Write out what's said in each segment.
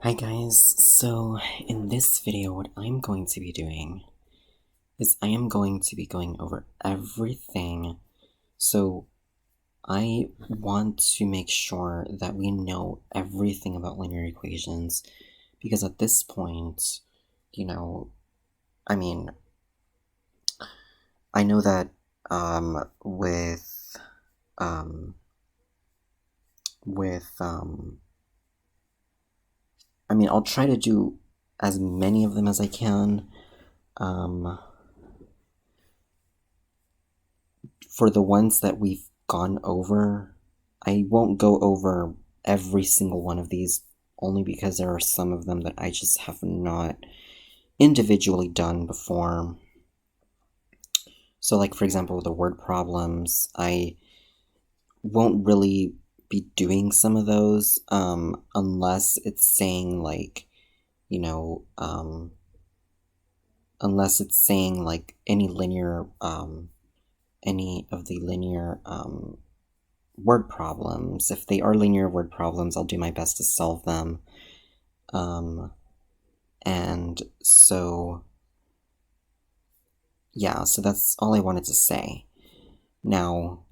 Hi guys, so in this video what I'm going to be doing is I am going to be going over everything. So I want to make sure that we know everything about linear equations, because at this point, I mean, I know that I'll try to do as many of them as I can. For the ones that we've gone over, I won't go over every single one of these, only because there are some of them that I just have not individually done before. So like, for example, the word problems, I won't really be doing some of those, unless it's saying like, unless it's saying like any of the linear word problems. If they are linear word problems, I'll do my best to solve them. And so, yeah, so that's all I wanted to say. Now,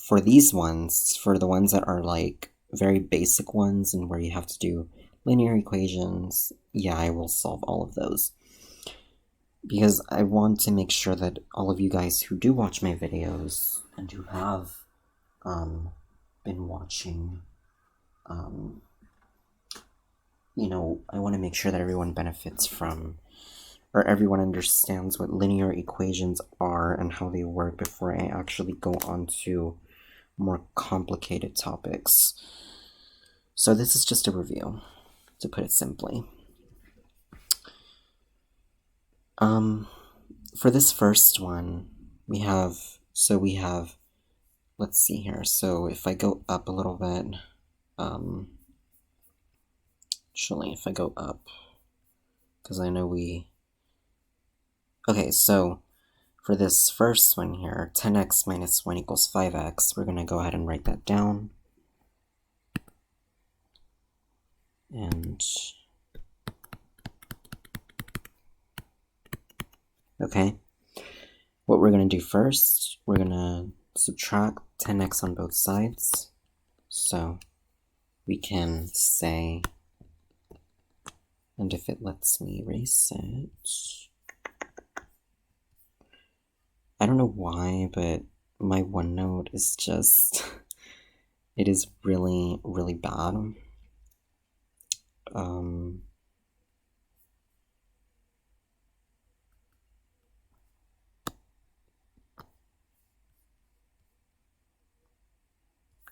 for these ones, for the ones that are like very basic ones and where you have to do linear equations, yeah, I will solve all of those. Because I want to make sure that all of you guys who do watch my videos and who have been watching, I want to make sure that everyone benefits from, or everyone understands what linear equations are and how they work before I actually go on to more complicated topics. So this is just a review, to put it simply. For this first one, we have, let's see here. So if I go up a little bit, actually, if I go up, because I know okay, so for this first one here, 10x minus 1 equals 5x, we're going to go ahead and write that down. And, okay, what we're going to do first, we're going to subtract 10x on both sides. So we can say, and if it lets me erase it, I don't know why, but my OneNote is just, it is really, really bad.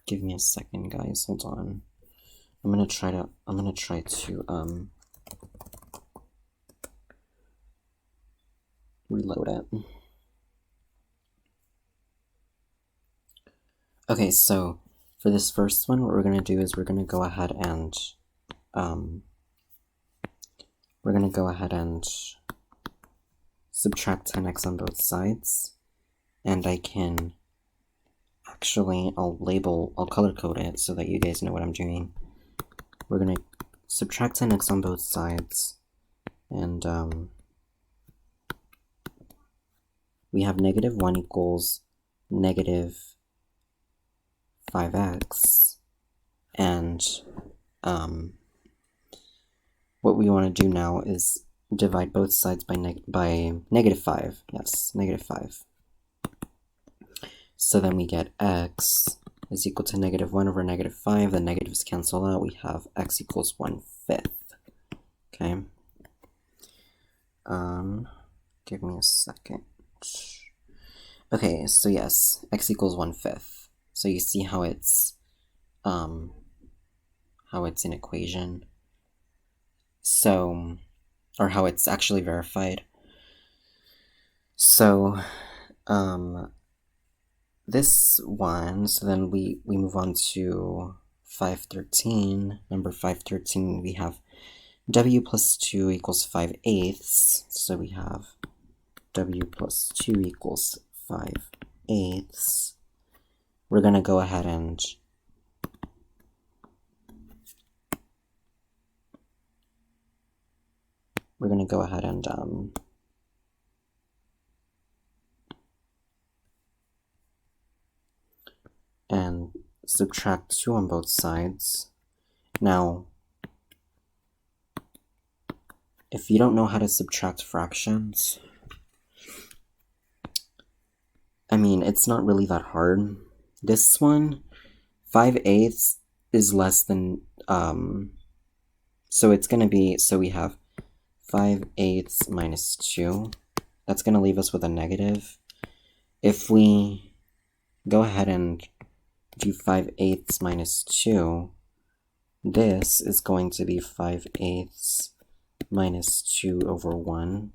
Give me a second, guys, hold on. I'm gonna try to reload it. Okay, so for this first one, what we're gonna do is we're gonna go ahead and subtract 10x on both sides, and I can actually, I'll color code it so that you guys know what I'm doing. We're gonna subtract 10x on both sides, and we have negative 1 equals negative 5x, and what we want to do now is divide both sides by negative 5. Yes, negative 5. So then we get x is equal to negative 1 over negative 5. The negatives cancel out. We have x equals 1/5. Okay. Give me a second. Okay, so yes, x equals 1/5. So you see how it's an equation. So, or how it's actually verified. So, this one, so then we move on to 513. Number 513, we have w plus 2 equals 5/8. So we have w plus 2 equals 5/8. We're going to go ahead and we're going to go ahead and subtract 2 on both sides. Now, if you don't know how to subtract fractions, I mean, it's not really that hard. This one, 5/8 is less than, so it's going to be, so we have 5/8 minus 2. That's going to leave us with a negative. If we go ahead and do 5/8 minus 2, this is going to be 5/8 minus 2 over 1.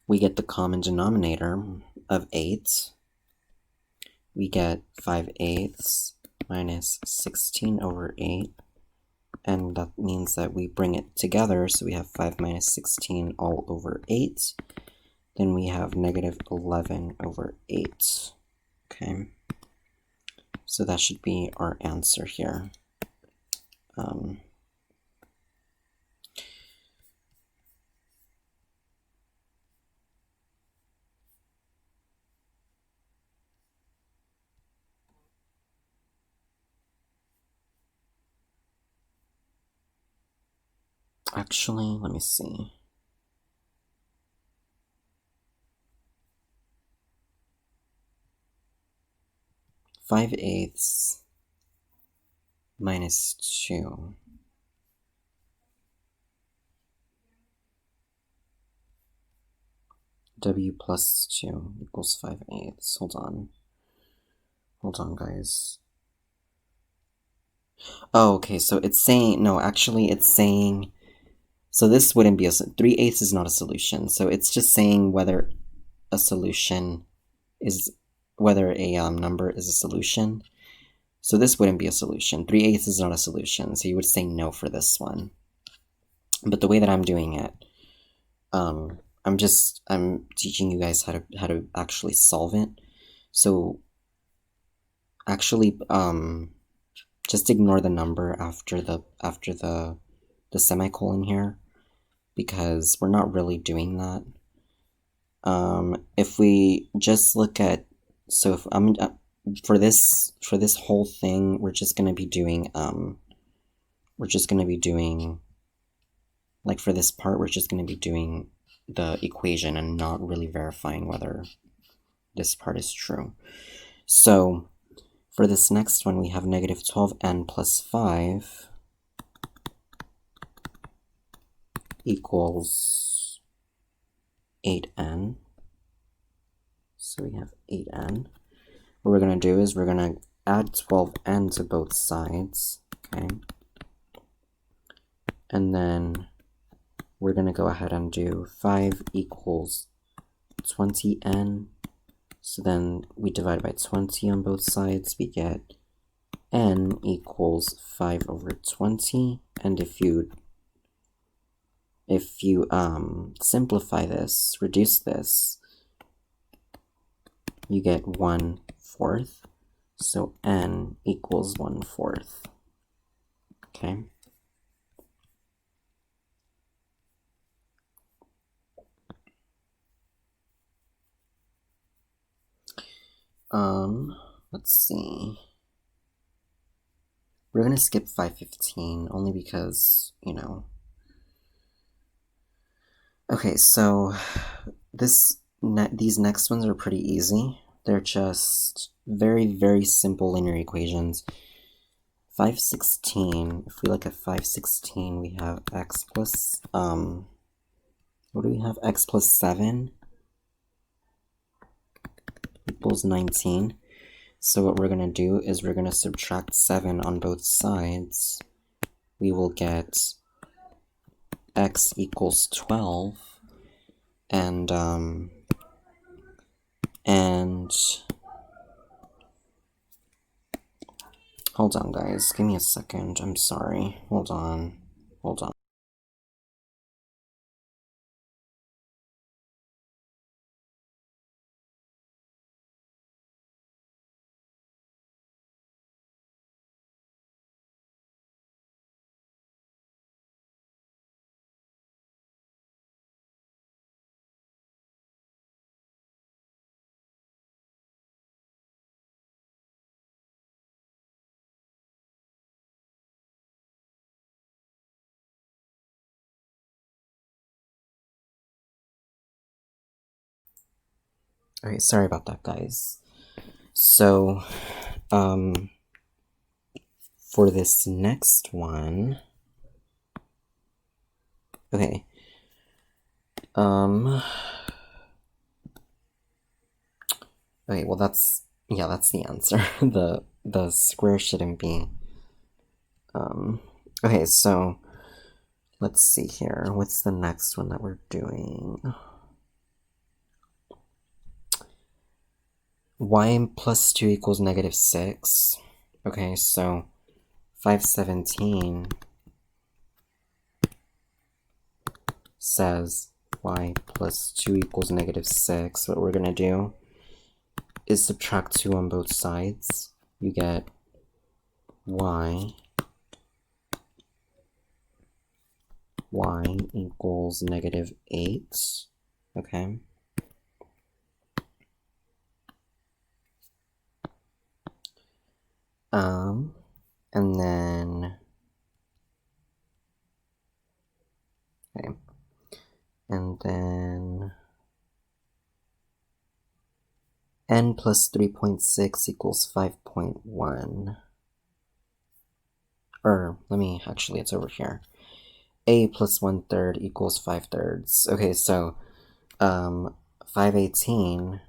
We get the common denominator of 8. We get 5/8 minus 16 over 8. And that means that we bring it together, so we have 5 minus 16 all over 8. Then we have negative 11 over 8. Okay, so that should be our answer here. Actually, let me see. Five eighths minus 2. W plus 2 equals 5/8. Hold on. Hold on, guys. Oh, okay, so it's saying, no, actually it's saying, so this wouldn't be 3/8 is not a solution. So it's just saying whether a solution is, whether a number is a solution. So this wouldn't be a solution. 3/8 is not a solution, so you would say no for this one. But the way that I'm doing it, I'm teaching you guys how to actually solve it. So actually, just ignore the number after the semicolon here, because we're not really doing that. If we just look at, so if I'm for this whole thing, we're just gonna be doing like for this part, we're just gonna be doing the equation and not really verifying whether this part is true. So for this next one, we have negative 12n plus 5 equals 8n. So we have 8n. What we're going to do is we're going to add 12n to both sides, okay? And then we're going to go ahead and do 5 equals 20n. So then we divide by 20 on both sides, we get n equals 5 over 20. And if you simplify this, reduce this, you get 1/4. So n equals 1/4. Okay. Let's see. We're gonna skip 515 only because, you know. Okay, so these next ones are pretty easy. They're just very, very simple linear equations. 516, if we look at 516, we have x plus, what do we have? X plus 7 equals 19. So what we're going to do is we're going to subtract 7 on both sides. We will get x equals 12. And hold on, guys. Give me a second. I'm sorry. Hold on. Hold on. Okay, sorry about that, guys. So, for this next one, okay, okay, well that's the answer. The square shouldn't be, okay, so, let's see here, what's the next one that we're doing? Y plus 2 equals -6. Okay, so 517 says y plus 2 equals -6. What we're going to do is subtract 2 on both sides. You get y equals -8. Okay. And then, okay, and then n plus 3.6 equals 5.1. Or, actually, it's over here. A plus 1/3 equals 5/3. Okay, so, 518,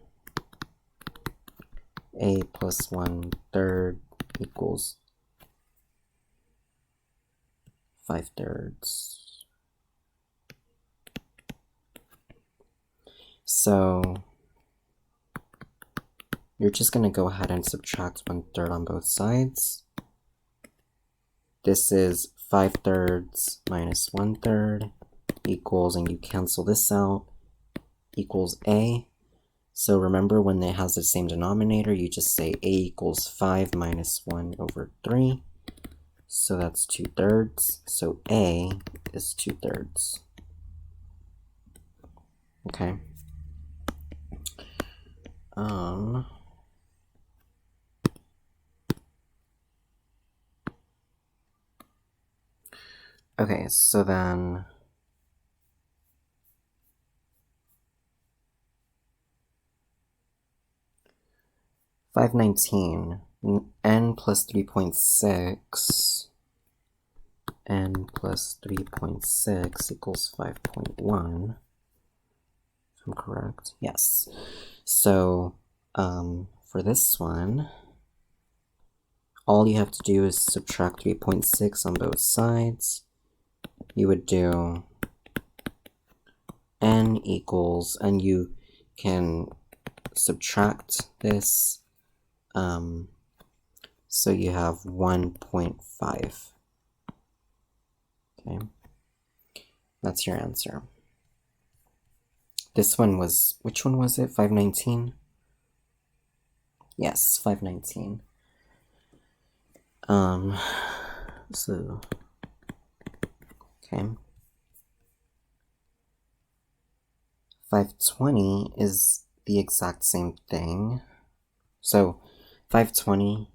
A plus 1/3 equals 5/3. So you're just going to go ahead and subtract 1/3 on both sides. This is 5/3 minus 1/3 equals, and you cancel this out, equals A. So remember, when it has the same denominator, you just say A equals 5 minus 1/3. So that's 2/3. So A is 2/3. Okay. Okay, so then 519, n plus 3.6, n plus 3.6 equals 5.1, if I'm correct. Yes. So, for this one, all you have to do is subtract 3.6 on both sides. You would do n equals, and you can subtract this, so you have 1.5. Okay, that's your answer. This one was, which one was it? 519? Yes, 519. So, okay. 520 is the exact same thing. So 520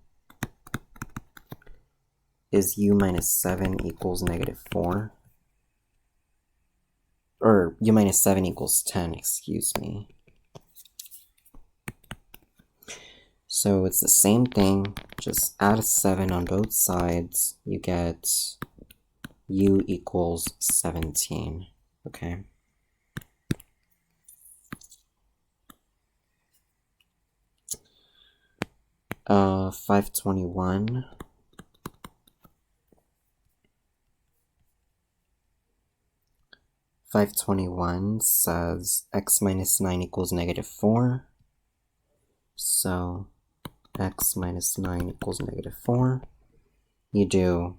is u minus 7 equals -4. Or u minus 7 equals 10, excuse me. So it's the same thing, just add a 7 on both sides, you get u equals 17, okay? Uh, 521. Says x minus 9 equals -4. So x minus 9 equals -4. You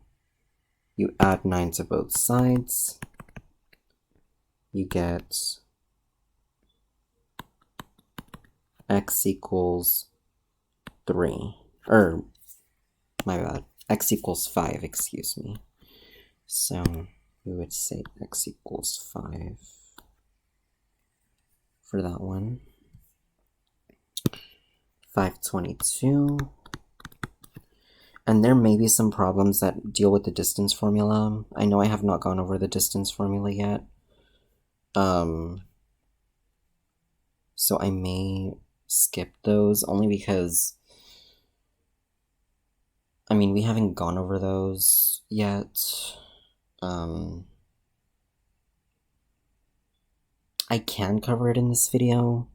add 9 to both sides. You get x equals 3. Or, my bad. X equals 5, excuse me. So we would say x equals 5 for that one. 522. And there may be some problems that deal with the distance formula. I know I have not gone over the distance formula yet. So I may skip those, only because, I mean, we haven't gone over those yet. I can cover it in this video,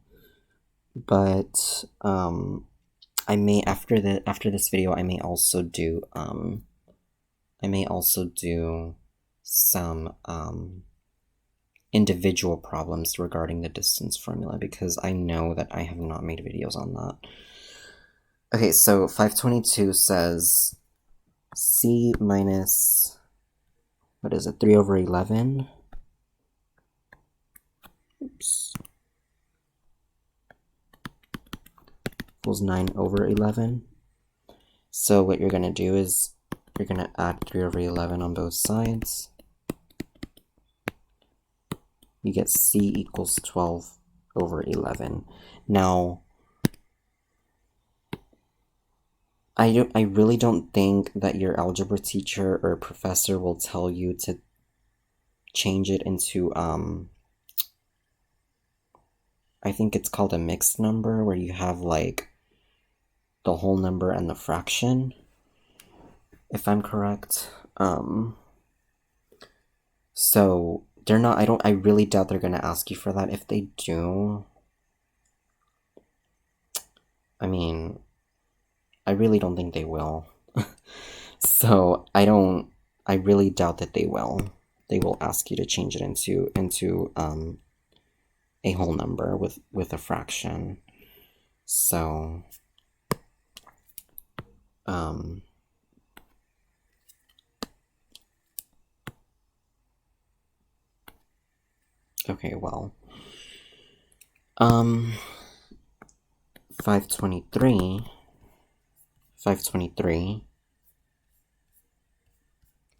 but I may after this video I may also do some individual problems regarding the distance formula, because I know that I have not made videos on that. Okay, so 522 says c minus, what is it, 3 over 11? Oops. Equals 9 over 11. So what you're going to do is you're going to add 3 over 11 on both sides. You get c equals 12 over 11. Now, I really don't think that your algebra teacher or professor will tell you to change it into, I think it's called a mixed number, where you have like the whole number and the fraction, if I'm correct. So they're not, I really doubt they're gonna ask you for that. If they do, I mean, I really don't think they will. So I really doubt that they will. They will ask you to change it into a whole number with a fraction. So okay, well, 523,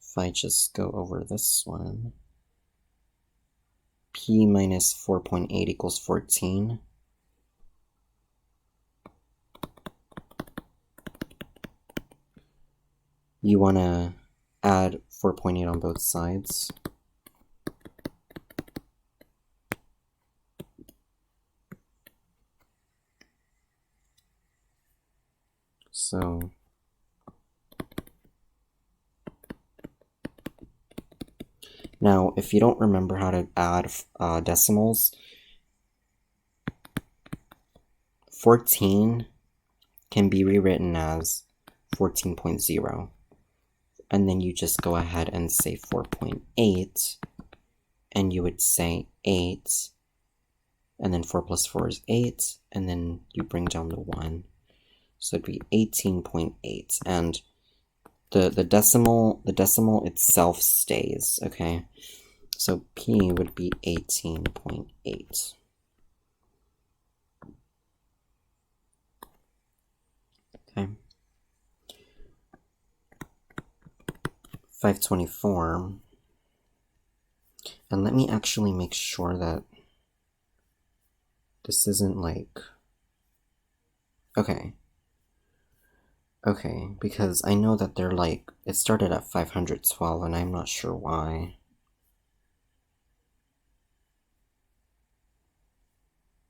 if I just go over this one, p minus 4.8 equals 14. You want to add 4.8 on both sides. So now, if you don't remember how to add decimals, 14 can be rewritten as 14.0. And then you just go ahead and say 4.8, and you would say 8, and then 4 plus 4 is 8, and then you bring down the 1. So it'd be 18.8, and the decimal itself stays, okay? So p would be 18.8. Okay. 524. And let me actually make sure that this isn't like, okay, because I know that they're like, it started at 512, and I'm not sure why.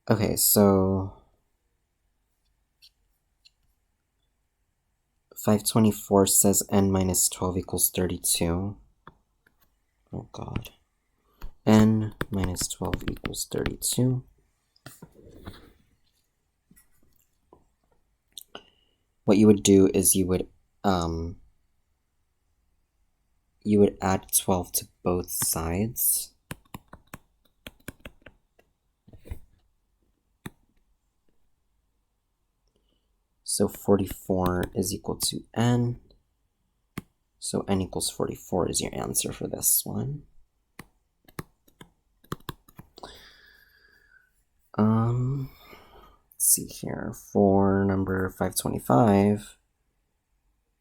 Okay, so 524 says n minus 12 equals 32. Oh god. N minus 12 equals 32. What you would do is you would add 12 to both sides. So 44 is equal to n. So n equals 44 is your answer for this one. Let's see here. For number 525,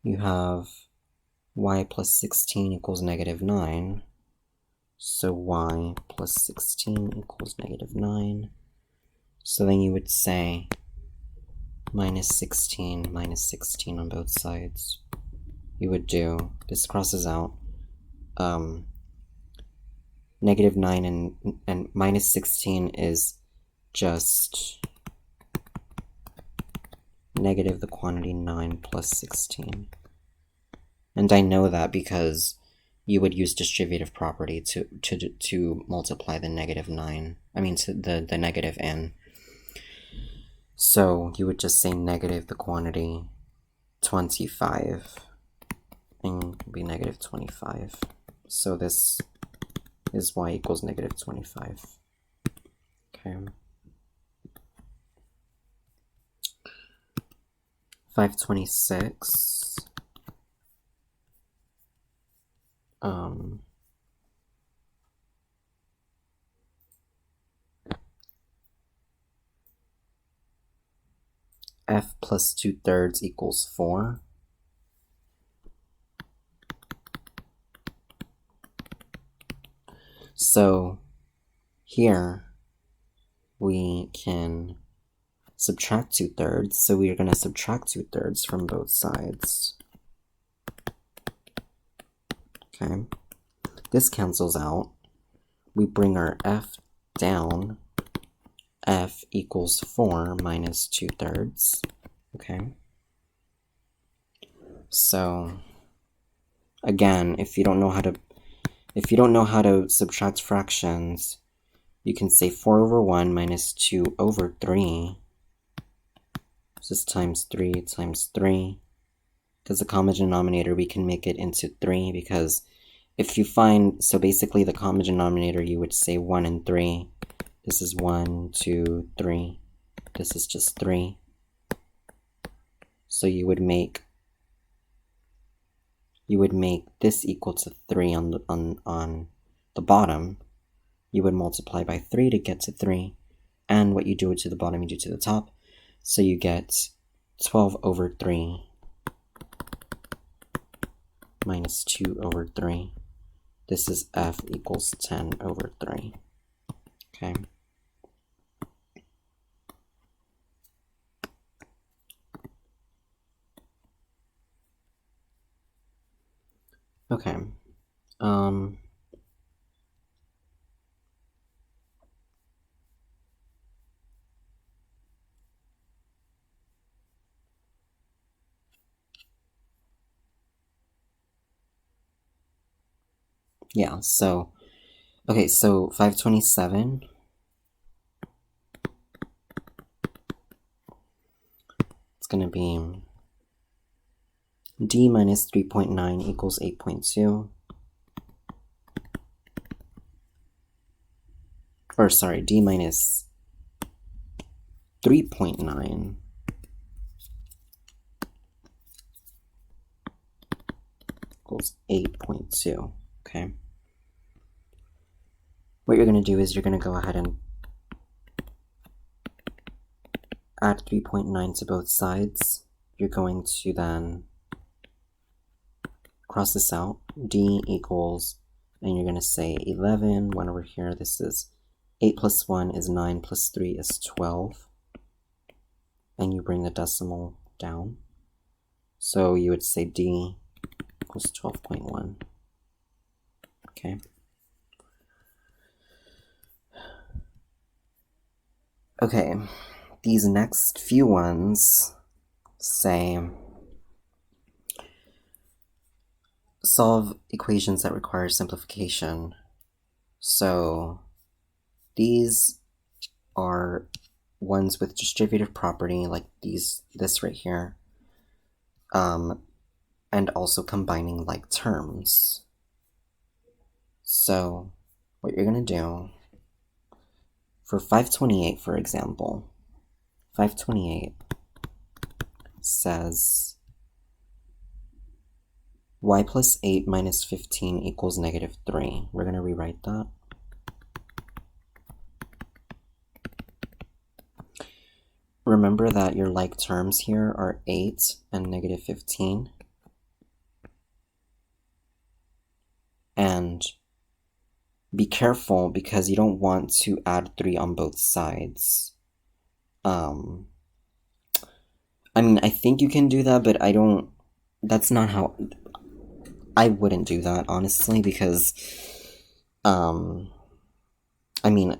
you have y plus 16 equals negative 9. So y plus 16 equals negative 9. So then you would say minus 16 on both sides. You would do, this crosses out, negative 9 and minus 16 is just negative the quantity 9 plus 16. And I know that because you would use distributive property to multiply the negative 9. I mean, to the negative n. So you would just say negative the quantity 25 and be negative 25. So this is y equals negative 25. Okay. 526. F plus 2/3 equals 4. So here we can subtract 2/3, so we are going to subtract 2/3 from both sides. Okay, this cancels out. We bring our f down. F equals 4 minus 2/3. Okay, so again, if you don't know how to subtract fractions, you can say 4 over 1 minus 2 over 3. So this times 3 times 3. Because the common denominator, we can make it into 3, because if you find, so basically the common denominator, you would say 1 and 3. This is 1, 2, 3. This is just 3. So you would make this equal to 3 on the bottom. You would multiply by 3 to get to 3. And what you do to the bottom, you do to the top. So you get 12 over 3 minus 2 over 3. This is f equals 10 over 3. Okay. Okay. Yeah, so, okay, so 527, it's going to be d minus 3.9 equals 8.2. Or sorry, d minus 3.9 equals 8.2, okay? What you're going to do is you're going to go ahead and add 3.9 to both sides. You're going to then cross this out. D equals, and you're going to say 11. 1 over here, this is 8 plus 1 is 9 plus 3 is 12. And you bring the decimal down. So you would say D equals 12.1. Okay. Okay, these next few ones say solve equations that require simplification. So these are ones with distributive property, like this right here, and also combining like terms. So what you're going to do, for 528, for example, 528 says y plus 8 minus 15 equals negative 3. We're going to rewrite that. Remember that your like terms here are 8 and negative 15. And be careful because you don't want to add 3 on both sides. I mean, I think you can do that, but that's not how, I wouldn't do that, honestly, because, I mean,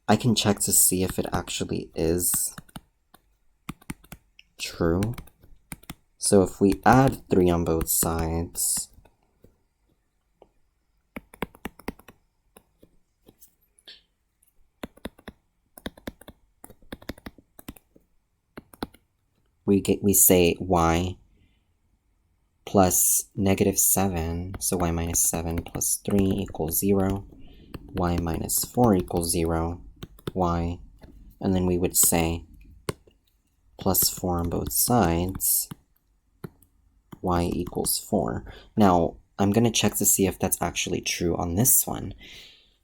I can check to see if it actually is True. So if we add 3 on both sides, we say y plus -7, so y minus 7 plus 3 equals 0, y minus 4 equals 0, y, and then we would say plus 4 on both sides, y equals 4. Now, I'm going to check to see if that's actually true on this one,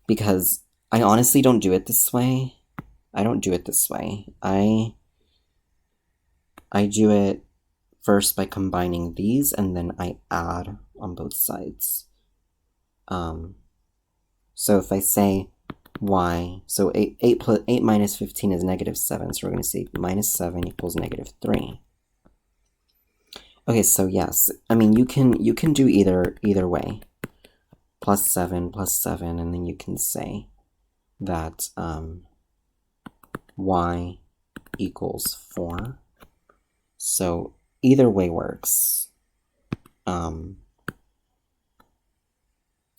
because I honestly don't do it this way. I don't do it this way. I do it first by combining these, and then I add on both sides. So if I say y, so 8 minus 15 is -7, so we're going to say minus 7 equals -3. Okay, so yes, I mean you can do either way. Plus 7, and then you can say that y equals 4. So either way works.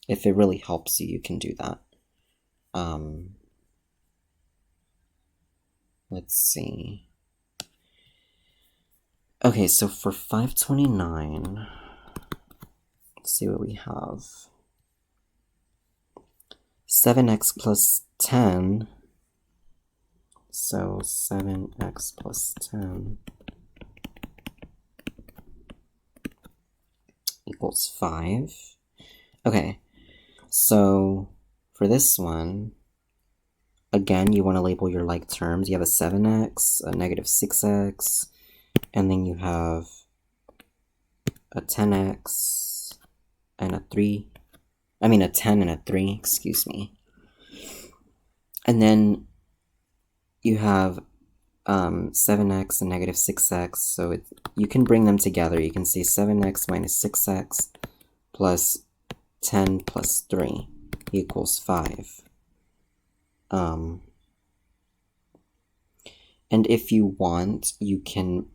If it really helps you, you can do that. Let's see. Okay, so for 529, let's see what we have. 7x plus 10. So 7x plus 10 equals 5. Okay, so for this one, again, you want to label your like terms. You have a 7x, a -6x, and then you have a 10x and a 3. I mean a 10 and a 3, excuse me. And then you have 7x and -6x, so you can bring them together. You can say 7x minus 6x plus 10 plus 3 equals 5. And if you want, you can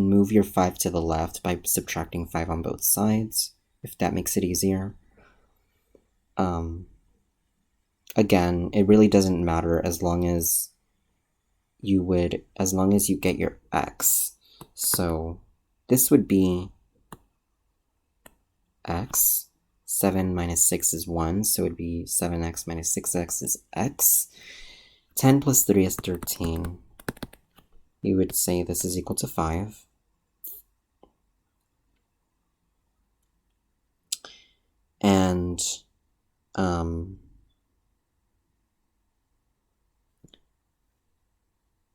move your 5 to the left by subtracting 5 on both sides, if that makes it easier. Again, it really doesn't matter as long as you get your x. So this would be x. 7 minus 6 is 1, so it would be 7x minus 6x is x. 10 plus 3 is 13. You would say this is equal to 5. And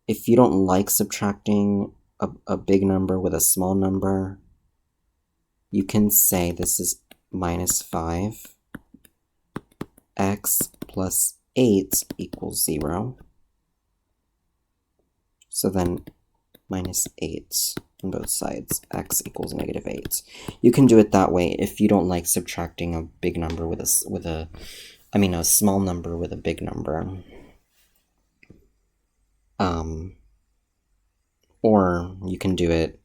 if you don't like subtracting a big number with a small number, you can say this is minus 5. X plus 8 equals 0. So then minus 8 on both sides, x equals -8. You can do it that way if you don't like subtracting a big number with a small number with a big number. Or you can do it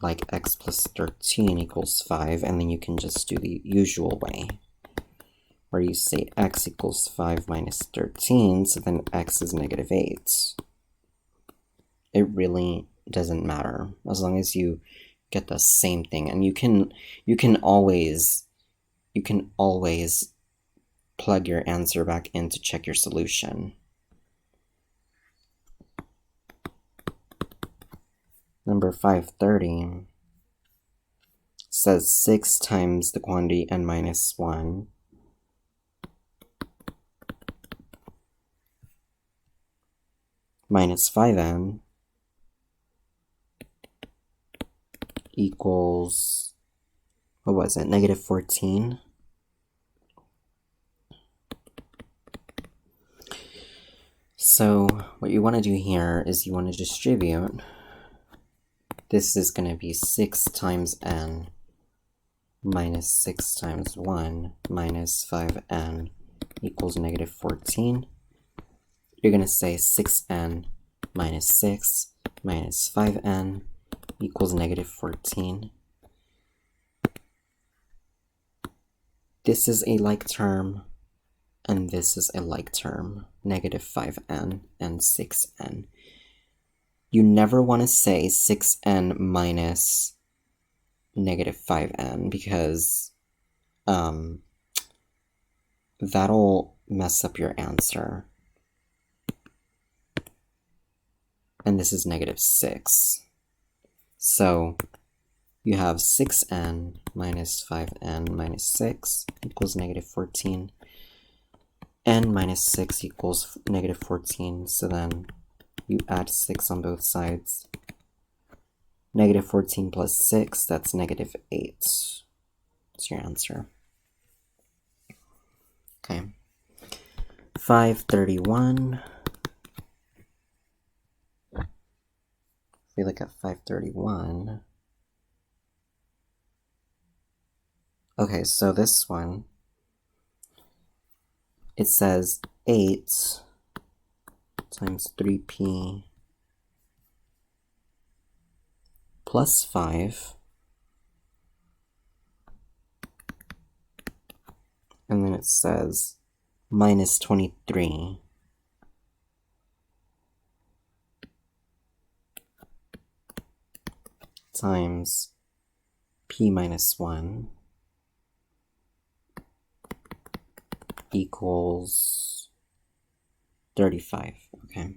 like x plus 13 equals 5, and then you can just do the usual way, where you say x equals 5 minus 13, so then x is -8. It really doesn't matter, as long as you get the same thing. And you can always plug your answer back in to check your solution. Number 530 says 6 times the quantity n minus 1 minus 5n equals, what was it, -14? So what you want to do here is you want to distribute. This is going to be 6 times n minus 6 times 1 minus 5n equals -14. You're going to say 6n minus 6 minus 5n equals negative 14. This is a like term, and this is a like term, negative 5n and 6n. You never want to say 6n minus negative 5n because that'll mess up your answer. And this is negative 6. So you have 6n minus 5n minus 6 equals negative 14. N minus 6 equals negative 14, so then you add 6 on both sides. Negative 14 plus 6, that's negative 8. That's your answer. Okay. 531. If we look at 531. Okay, so this one, it says 8 times 3p plus 5, and then it says minus 23 times p minus 1 equals 35, okay?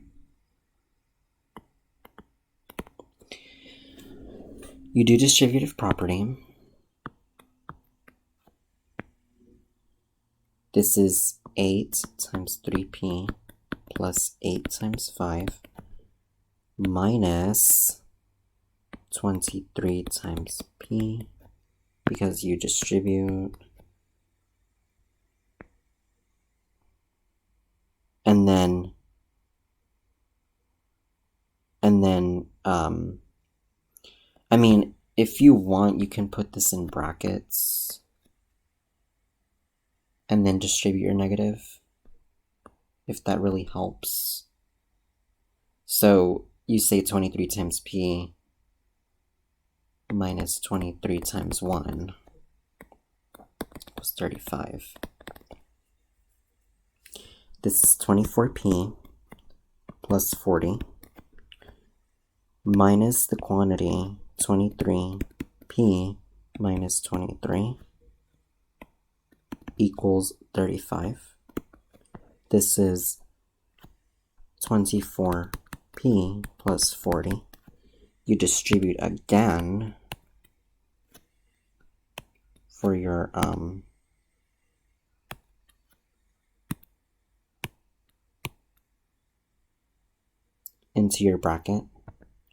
You do distributive property. This is 8 times 3p plus 8 times 5 minus 23 times p, because you distribute. And then I mean, if you want, you can put this in brackets and then distribute your negative, if that really helps. So you say 23 times p minus 23 times 1 equals 35. This is 24p plus 40 minus the quantity 23p minus 23 equals 35. This is 24p plus 40. You distribute again for your into your bracket,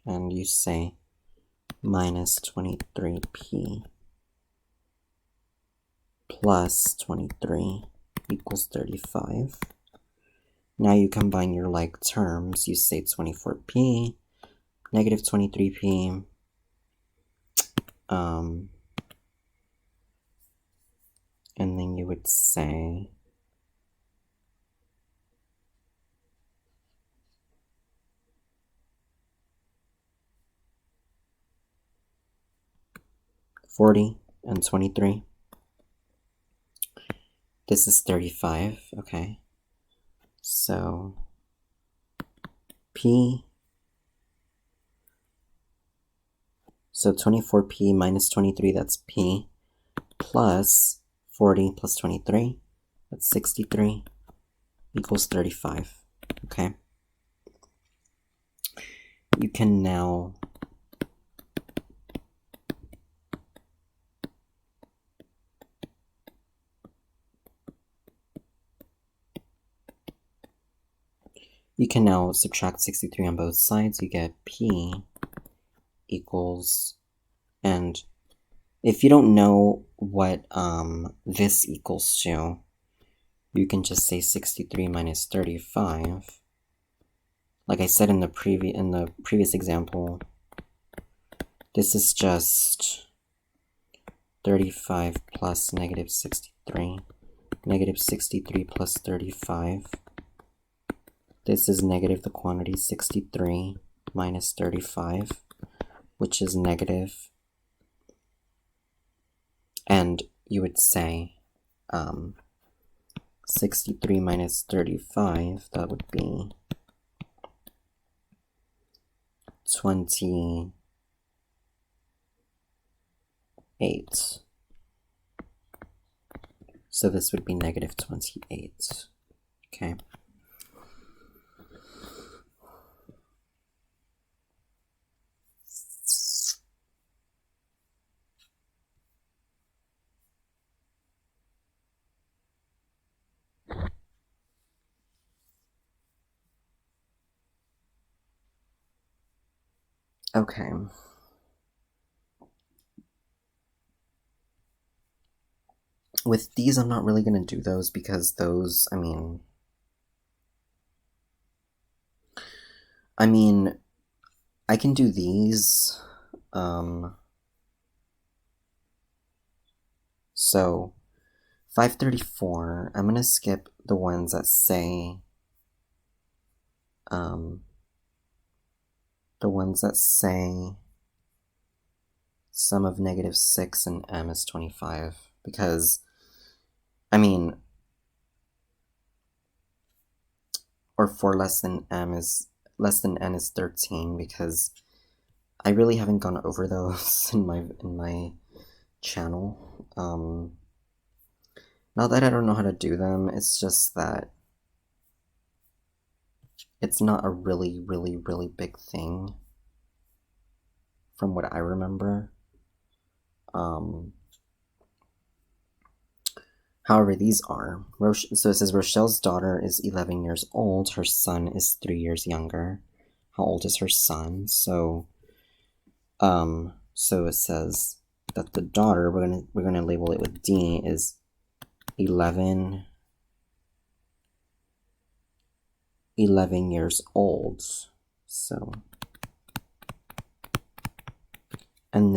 and you say minus 23p plus 23 equals 35. Now you combine your like terms. You say 24p, negative 23p, and then you would say $40 and 23. This is 35, okay. So p, so 24p minus 23, that's p, plus 40 plus 23, that's 63, equals 35, okay. You can now subtract 63 on both sides. You get p equals, and if you don't know what this equals to, you can just say 63 minus 35. Like I said in the previous example, this is just 35 plus negative 63. Negative 63 plus 35. This is negative the quantity 63 minus 35, which is negative. And you would say 63 minus 35, that would be 28. So this would be negative 28. Okay. Okay. With these, I'm not really going to do those because those, I mean, I can do these. So 534, I'm going to skip the ones that say, sum of negative 6 and m is 25, because, I mean, or for less than n is 13, because I really haven't gone over those in my channel. Not that I don't know how to do them, it's just that it's not a really, really, really big thing from what I remember. However, these are. So it says Rochelle's daughter is 11 years old. Her son is 3 years younger. How old is her son? So it says that the daughter, we're gonna label it with D, is 11 years old. So, and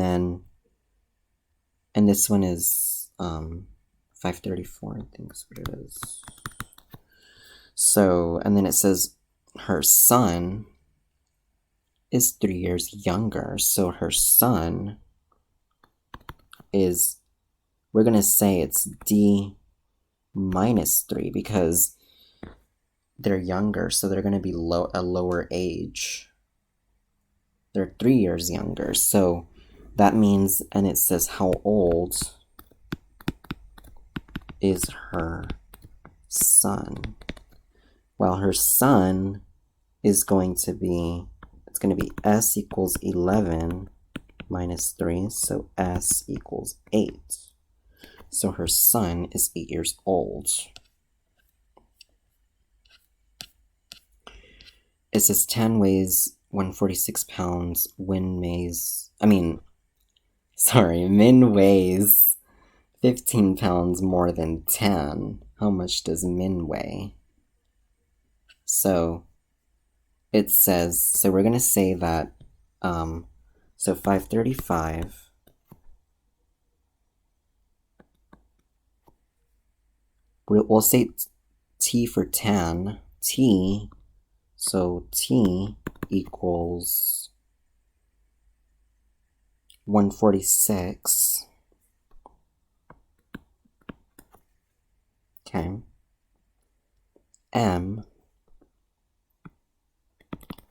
this one is 534, I think is what it is. So, and then it says her son is 3 years younger. So her son is, we're going to say it's D minus 3 because they're younger. So they're going to be a lower age. They're 3 years younger. So that means, and it says how old is her son? Well, her son is going to be, it's going to be s equals 11 minus 3, so s equals 8. So her son is 8 years old. It says 10 weighs 146 pounds, min weighs 15 pounds more than 10. How much does min weigh? So it says, so we're going to say that, so 535, we'll say t for 10, t, so t equals 146, okay, m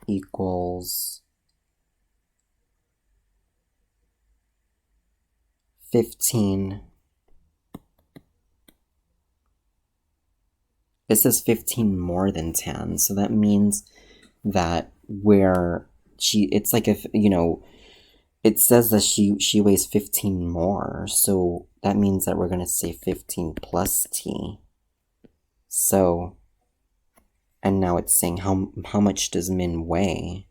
equals 15. It says 15 more than 10, so that means that it's like if, it says that she weighs 15 more, so that means that we're going to say 15 plus t. So, and now it's saying how much does min weigh?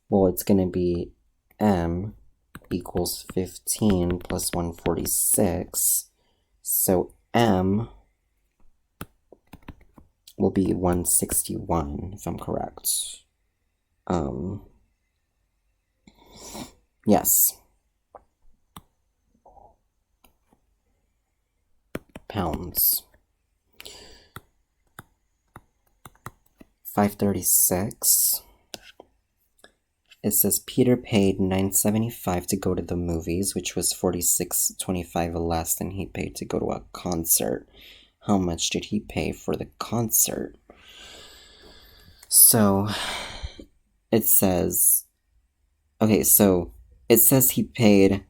Well, it's going to be m equals 15 plus 146. So m will be 161, if I'm correct. Yes. Pounds. 536. It says Peter paid $9.75 to go to the movies, which was $46.25 less than he paid to go to a concert. How much did he pay for the concert? So it says, okay, so it says he paid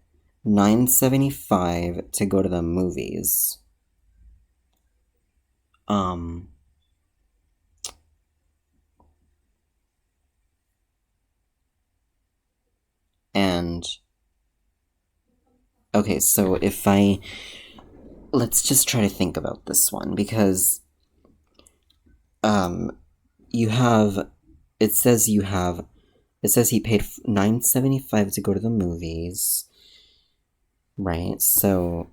$9.75 to go to the movies. And okay, so let's just try to think about this one, because it says he paid $9.75 to go to the movies, right? So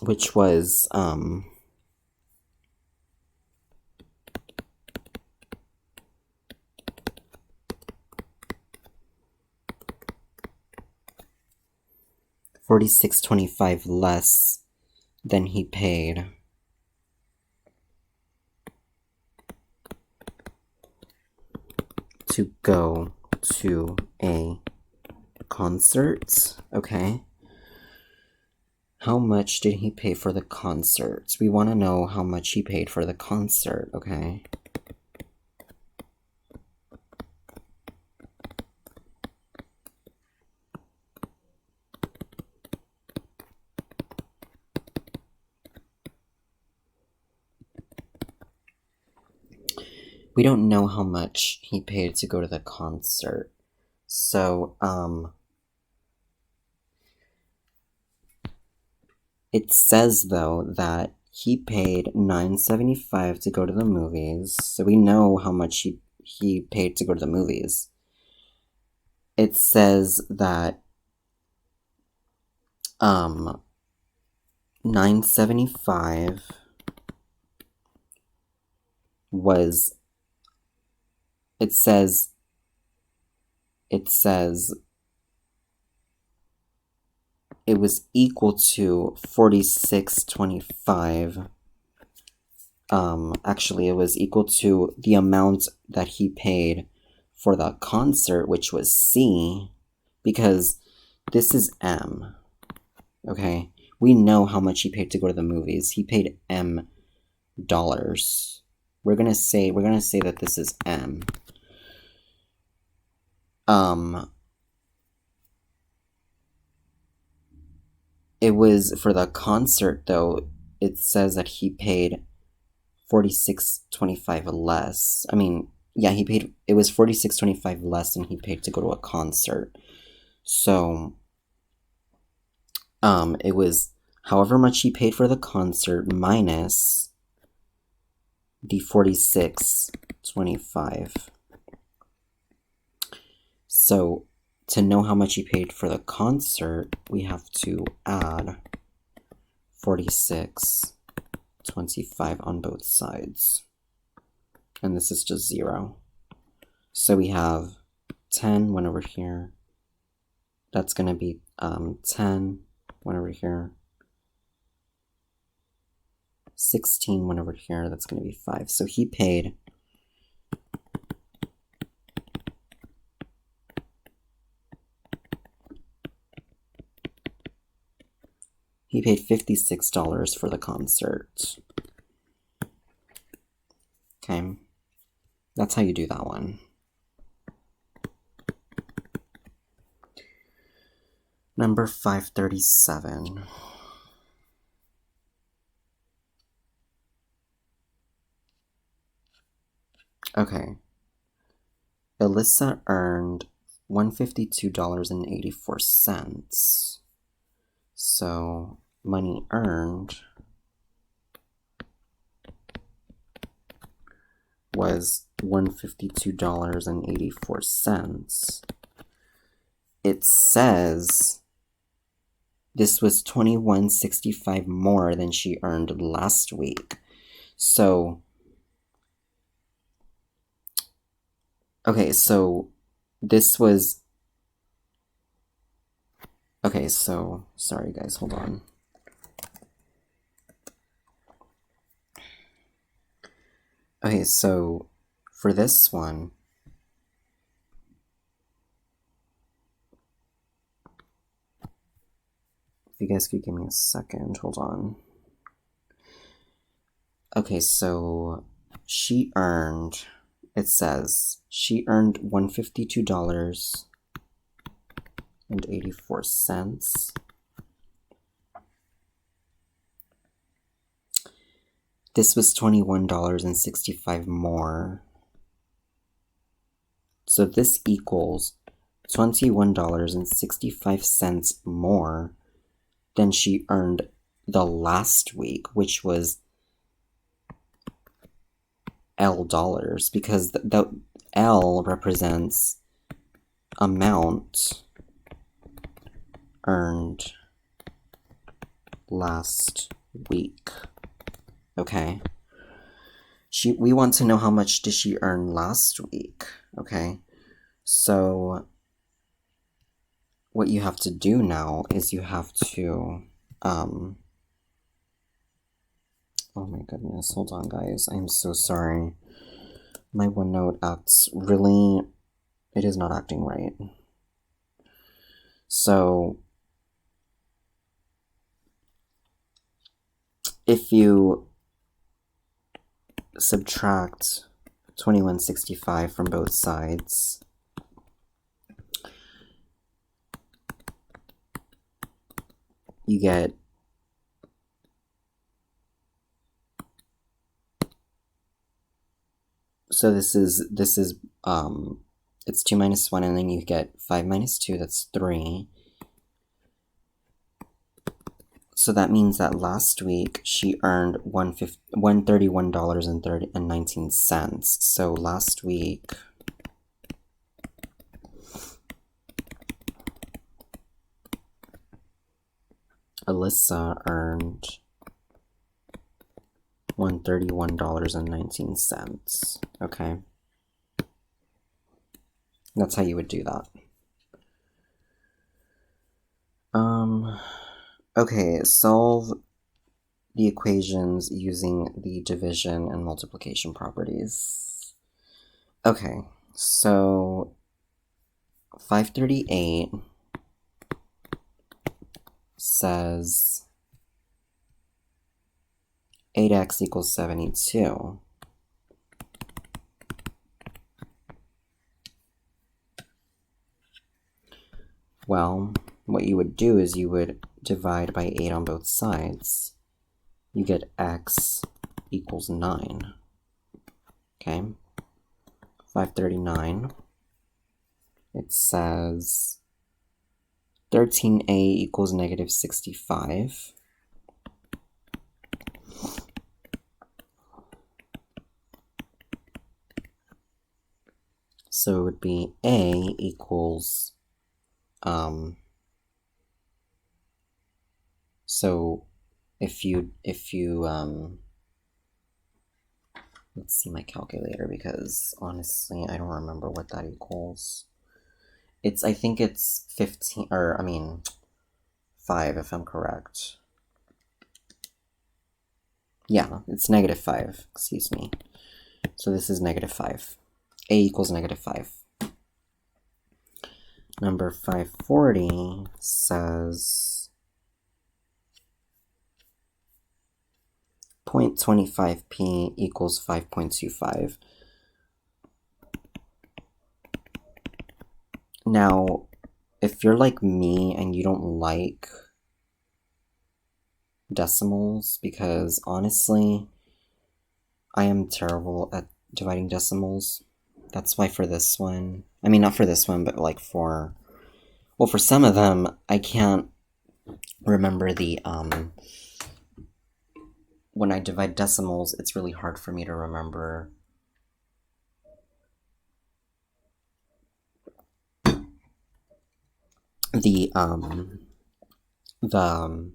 which was $46.25 less than he paid to go to a concert. Okay. How much did he pay for the concert? We want to know how much he paid for the concert, okay? We don't know how much he paid to go to the concert. So, it says, though, that he paid $9.75 to go to the movies. So we know how much he paid to go to the movies. It says that $9.75 was, it says it was equal to $46.25. Actually, it was equal to the amount that he paid for the concert, which was C, because this is M. Okay, we know how much he paid to go to the movies. He paid $M. We're gonna say that this is M. It was for the concert, though. It says that he paid $46.25 less. I mean, yeah, it was $46.25 less than he paid to go to a concert. So, it was however much he paid for the concert minus the $46.25. So, to know how much he paid for the concert, we have to add $46.25 on both sides. And this is just 0. So we have 10 went over here. That's going to be 10 went over here. 16 went over here. That's going to be 5. So he paid $56 for the concert. Okay. That's how you do that one. Number 537. Okay. Alyssa earned $152.84. So, money earned was $152.84. It says this was $21.65 more than she earned last week. So, okay, so this was, okay, so, sorry guys, hold on. Okay, so for this one, if you guys could give me a second, hold on. Okay, so she earned, it says, she earned $152.84. This was $21.65 more. So this equals $21.65 more than she earned the last week, which was L dollars, because the L represents amount earned last week. Okay. We want to know how much did she earn last week. Okay. So what you have to do now is you have to oh my goodness, hold on guys, I'm so sorry. My OneNote acts really, it is not acting right. So if you subtract 2165 from both sides, you get so this is it's 2 minus 1, and then you get 5 minus 2, that's 3. So that means that last week she earned $131.19. So last week Alyssa earned $131.19. Okay. That's how you would do that. Okay, solve the equations using the division and multiplication properties. Okay, so 538 says 8x equals 72. Well, what you would do is you would divide by 8 on both sides. You get x equals 9. Okay, 539. It says 13a equals negative 65. So it would be a equals, so if you let's see my calculator, because honestly I don't remember what that equals. I think it's 15, or I mean 5 if I'm correct. Yeah, it's negative 5, excuse me. So this is negative 5. A equals negative 5. Number 540 says 0.25p equals 5.25. Now, if you're like me and you don't like decimals, because honestly, I am terrible at dividing decimals. That's why for this one, I mean, not for this one, but like for some of them, I can't remember the, when I divide decimals, it's really hard for me to remember the the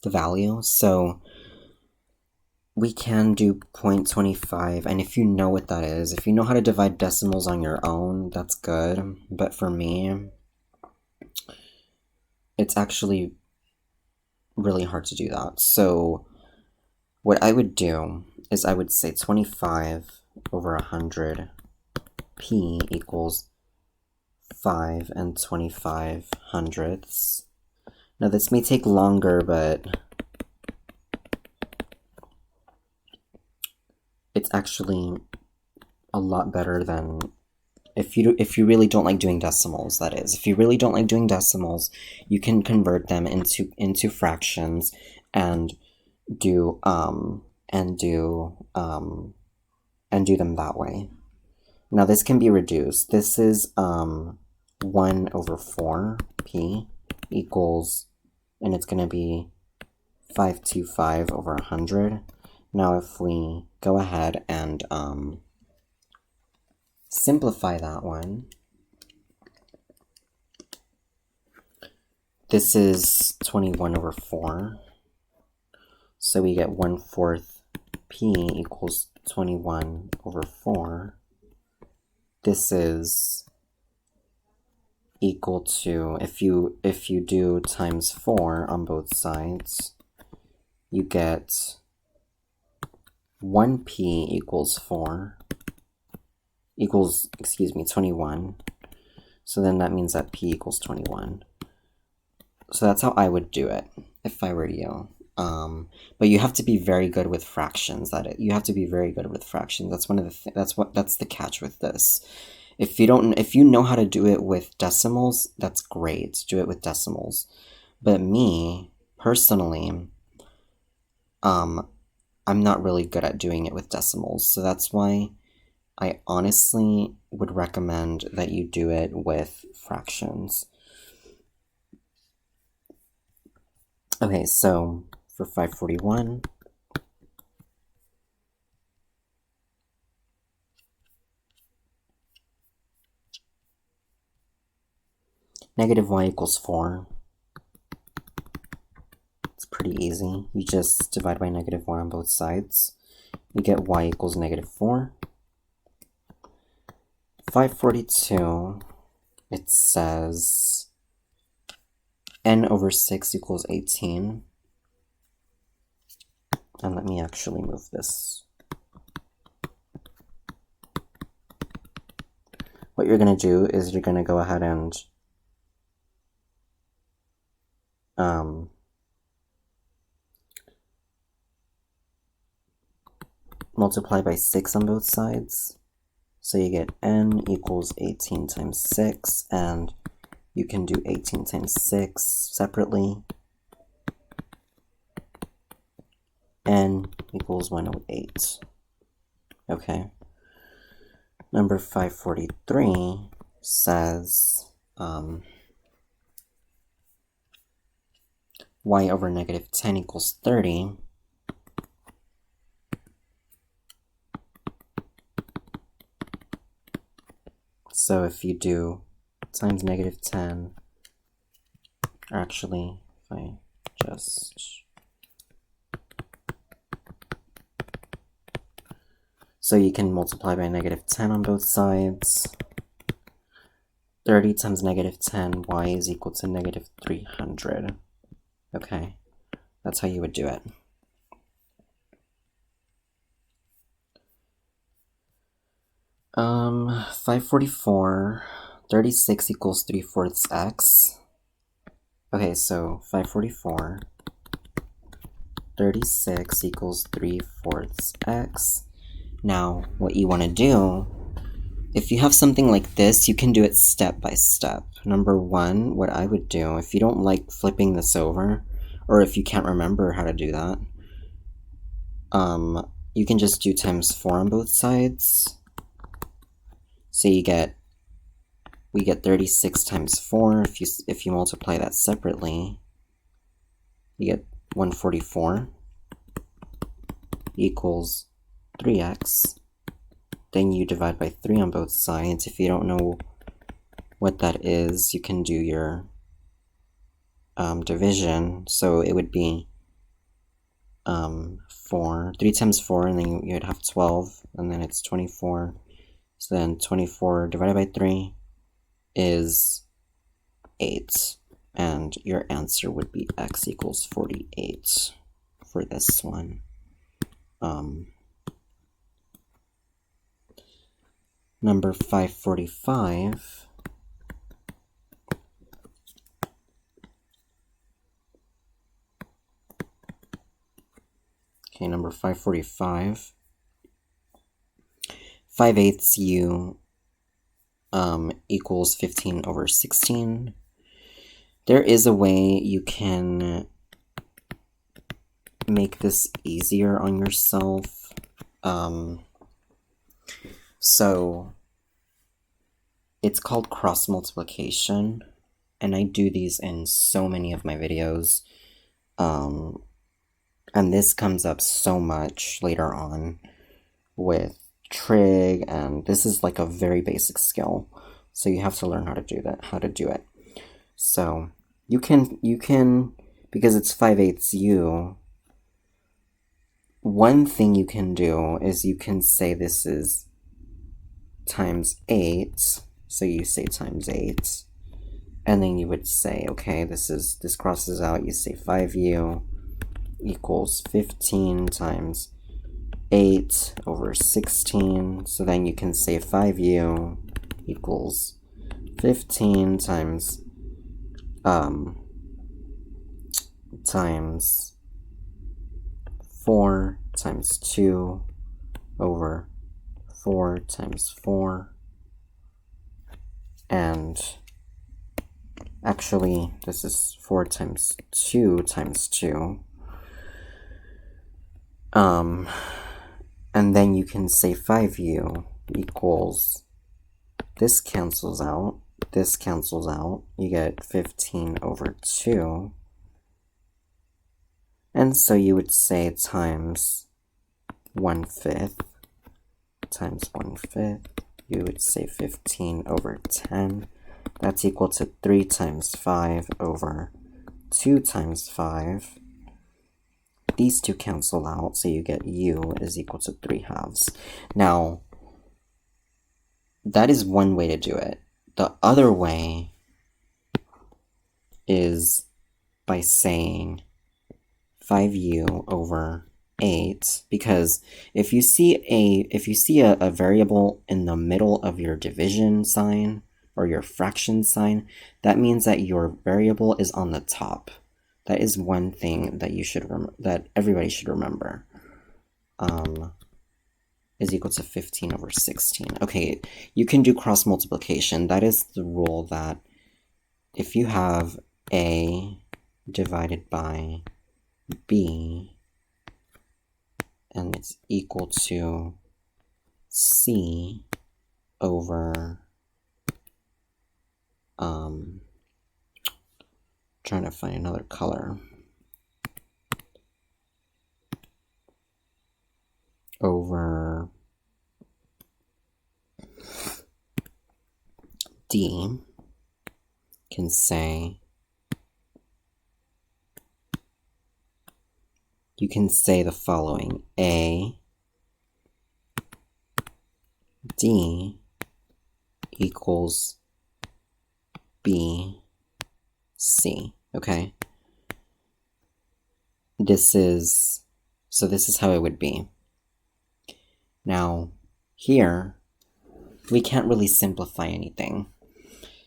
value. So we can do 0.25, and if you know what that is, if you know how to divide decimals on your own, that's good. But for me, it's actually really hard to do that. So what I would do is I would say 25 over 100 p equals 5 and 25 hundredths. Now this may take longer, but it's actually a lot better than if you really don't like doing decimals, that is. If you really don't like doing decimals, you can convert them into fractions and do them that way. Now this can be reduced. This is 1 over 4 p equals, and it's going to be 525 over 100. Now if we go ahead and simplify that one, this is 21 over 4. So we get 1/4 p equals 21 over 4. This is equal to, if you do times 4 on both sides, you get 1p equals 21. So then that means that p equals 21. So that's how I would do it if I were you. But you have to be very good with fractions. You have to be very good with fractions. That's one of the that's the catch with this. If you know how to do it with decimals, that's great. Do it with decimals. But me personally, I'm not really good at doing it with decimals. So that's why I honestly would recommend that you do it with fractions. Okay, so for 541, negative y equals 4. It's pretty easy. You just divide by negative 1 on both sides. You get y equals negative 4. 542, it says n over 6 equals 18. And let me actually move this. What you're going to do is you're going to go ahead and multiply by 6 on both sides. So you get n equals 18 times 6, and you can do 18 times 6 separately. N equals 108. Okay. Number 543 says y over negative 10 equals 30. So if you do times negative 10, actually, if I just... So you can multiply by negative 10 on both sides. 30 times negative 10, y is equal to negative 300. Okay, that's how you would do it. Um, 544, 36 equals 3/4 x. Okay, so 544, 36 equals 3/4 x. Now, what you want to do, if you have something like this, you can do it step by step. Number one, what I would do, if you don't like flipping this over, or if you can't remember how to do that, you can just do times 4 on both sides. So we get 36 times 4. If you multiply that separately, you get 144 equals 3x. Then you divide by 3 on both sides. If you don't know what that is, you can do your division, so it would be 4, 3 times 4, and then you would have 12, and then it's 24. So then 24 divided by 3 is 8, and your answer would be x equals 48 for this one. Number 545. Okay, number 545. 5/8 u equals 15 over 16. There is a way you can make this easier on yourself. So it's called cross multiplication, and I do these in so many of my videos. And this comes up so much later on with trig, and this is like a very basic skill. So you have to learn how to do it. So you can because it's 5/8 u, one thing you can do is you can say this is times 8. So you say times 8, and then you would say, okay, this crosses out, you say 5u equals 15 times 8 over 16. So then you can say 5u equals 15 times 4 times 2 over 4 times 4. And actually, this is 4 times 2 times 2. And then you can say 5u equals, this cancels out, you get 15 over 2. And so you would say times 1/5 times 1/5, you would say 15 over 10. That's equal to 3 times 5 over 2 times 5. These two cancel out, so you get u is equal to 3/2. Now, that is one way to do it. The other way is by saying 5u over 8, because if you see a variable in the middle of your division sign or your fraction sign, that means that your variable is on the top. That is one thing that that everybody should remember. Is equal to 15 over 16. Okay, you can do cross multiplication. That is the rule that if you have a divided by b and it's equal to c over trying to find another color, over d, can say, you can say the following: a d equals b c. Okay, this is how it would be. Now here we can't really simplify anything,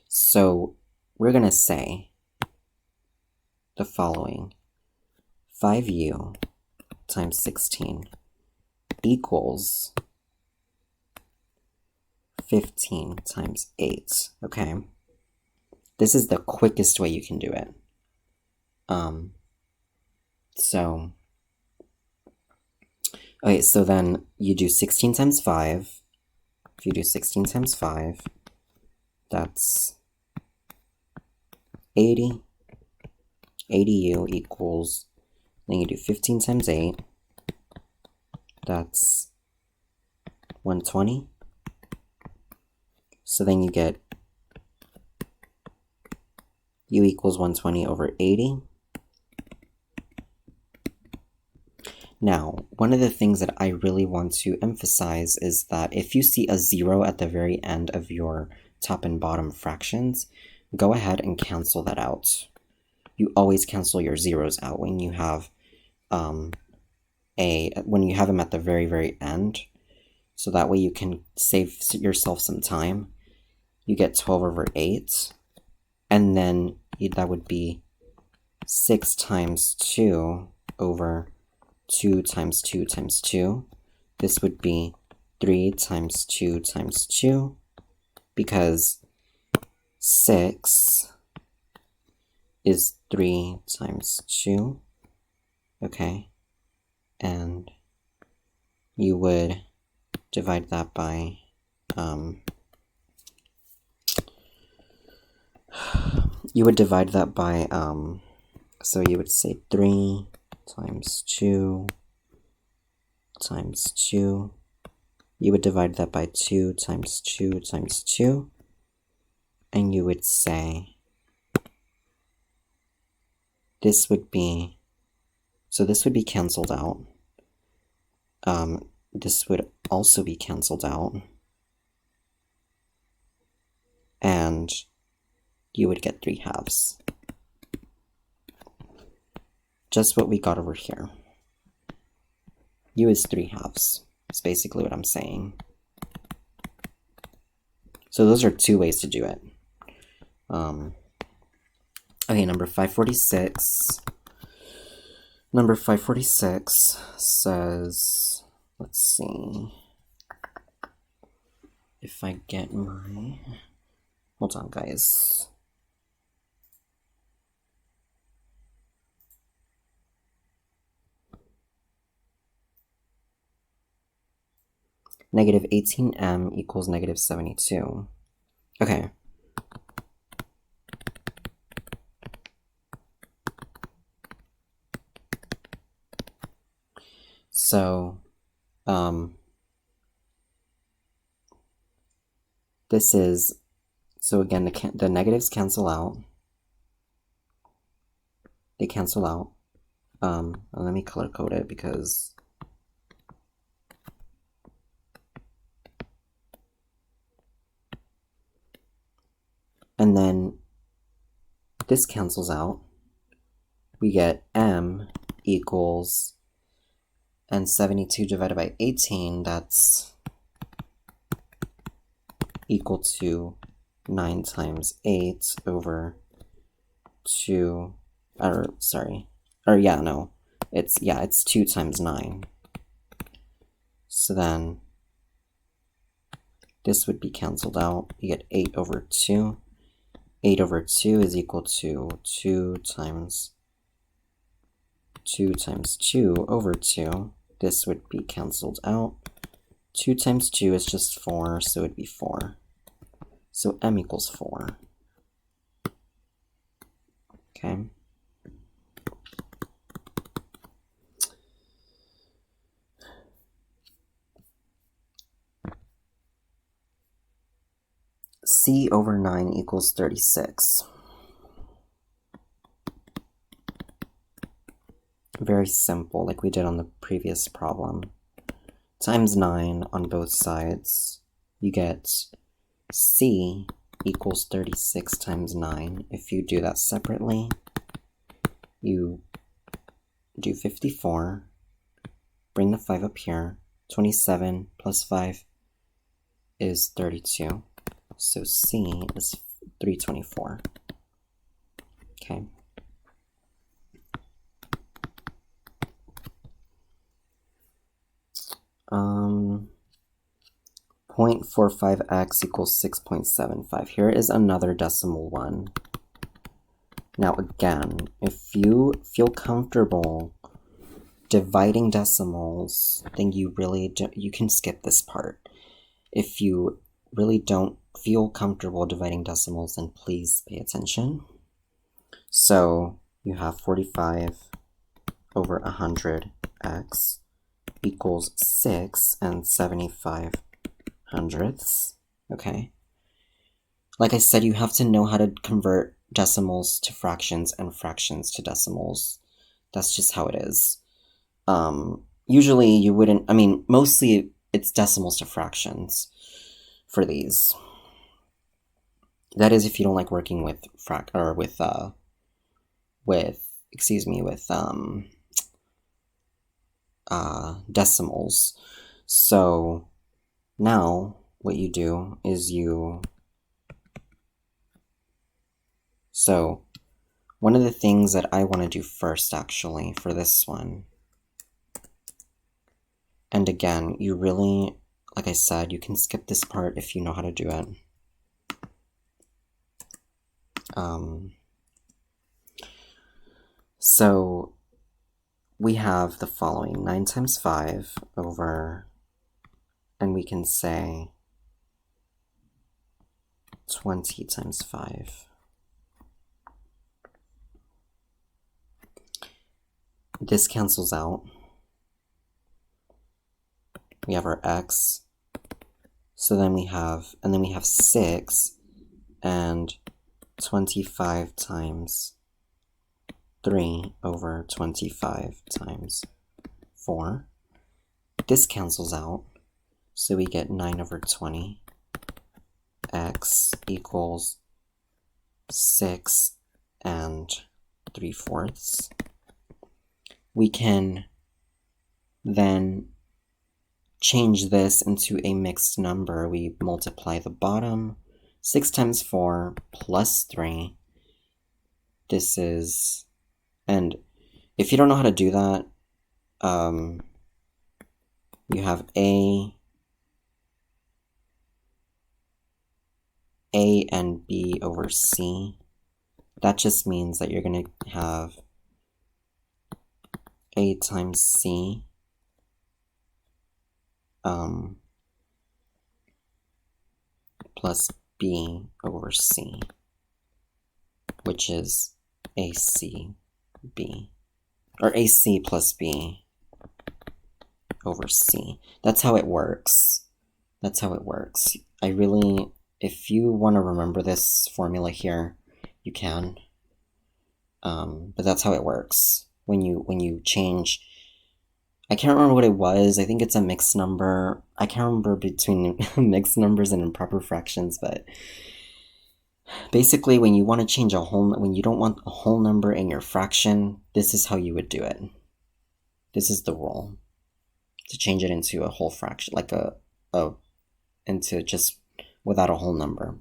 so we're gonna say the following: 5u times 16 equals 15 times 8. Okay, this is the quickest way you can do it. So then you do 16 times 5. If you do 16 times 5, that's 80. 80u equals, then you do 15 times 8, that's 120. So then you get u equals 120 over 80. Now, one of the things that I really want to emphasize is that if you see a 0 at the very end of your top and bottom fractions, go ahead and cancel that out. You always cancel your zeros out when you have them at the very, very end. So that way you can save yourself some time. You get 12 over 8, and then that would be 6 times 2 over 2 times 2 times 2. This would be 3 times 2 times 2, because 6 is 3 times 2, okay? And you would divide that by, so you would say 3 times 2 times 2. You would divide that by 2 times 2 times 2. And you would say this would be canceled out. This would also be canceled out. And you would get 3/2. Just what we got over here. U is 3/2. That's basically what I'm saying. So those are two ways to do it. Okay, number 546. Number 546 says, let's see if I get my, hold on guys. Negative 18m equals negative 72. Okay. So, this is, so again, the negatives cancel out. They cancel out. Let me color code it because and then this cancels out. We get m equals, and 72 divided by 18, that's equal to 9 times 8 over 2, it's 2 times 9. So then this would be canceled out. You get 8 over 2. 8 over 2 is equal to 2 times 2 over 2. This would be canceled out. 2 times 2 is just 4, so it would be 4. So m equals 4. Okay. C over 9 equals 36. Very simple, like we did on the previous problem. Times 9 on both sides. You get C equals 36 times 9. If you do that separately, you do 54. Bring the 5 up here. 27 plus 5 is 32. So C is 324. Okay. Um, 0.45x equals 6.75. Here is another decimal one. Now again, if you feel comfortable dividing decimals, then you can skip this part. If you really don't feel comfortable dividing decimals, then please pay attention. So you have 45 over 100x equals 6 and 75 hundredths. Okay. Like I said, you have to know how to convert decimals to fractions and fractions to decimals. That's just how it is. Usually you wouldn't, I mean, mostly it's decimals to fractions for these. That is if you don't like working with decimals. So now what you do is so one of the things that I want to do first, actually, for this one, and again, you really, like I said, you can skip this part if you know how to do it. So we have the following: 9 times 5 over, and we can say 20 times 5. This cancels out. We have our x. So then we have 6 and 25 times 3 over 25 times 4. This cancels out. So we get 9 over 20. X equals 6 and 3/4. We can then change this into a mixed number. We multiply the bottom. 6 times 4 plus 3. This is, and if you don't know how to do that, you have A and B over C. That just means that you're going to have A times C plus B over C, which is ACB, or AC plus B over C. That's how it works. That's how it works. If you want to remember this formula here, you can. But that's how it works. When you change, I can't remember what it was. I think it's a mixed number. I can't remember between mixed numbers and improper fractions, but basically when you want to change when you don't want a whole number in your fraction, this is how you would do it. This is the rule. To change it into a whole fraction, like into just without a whole number.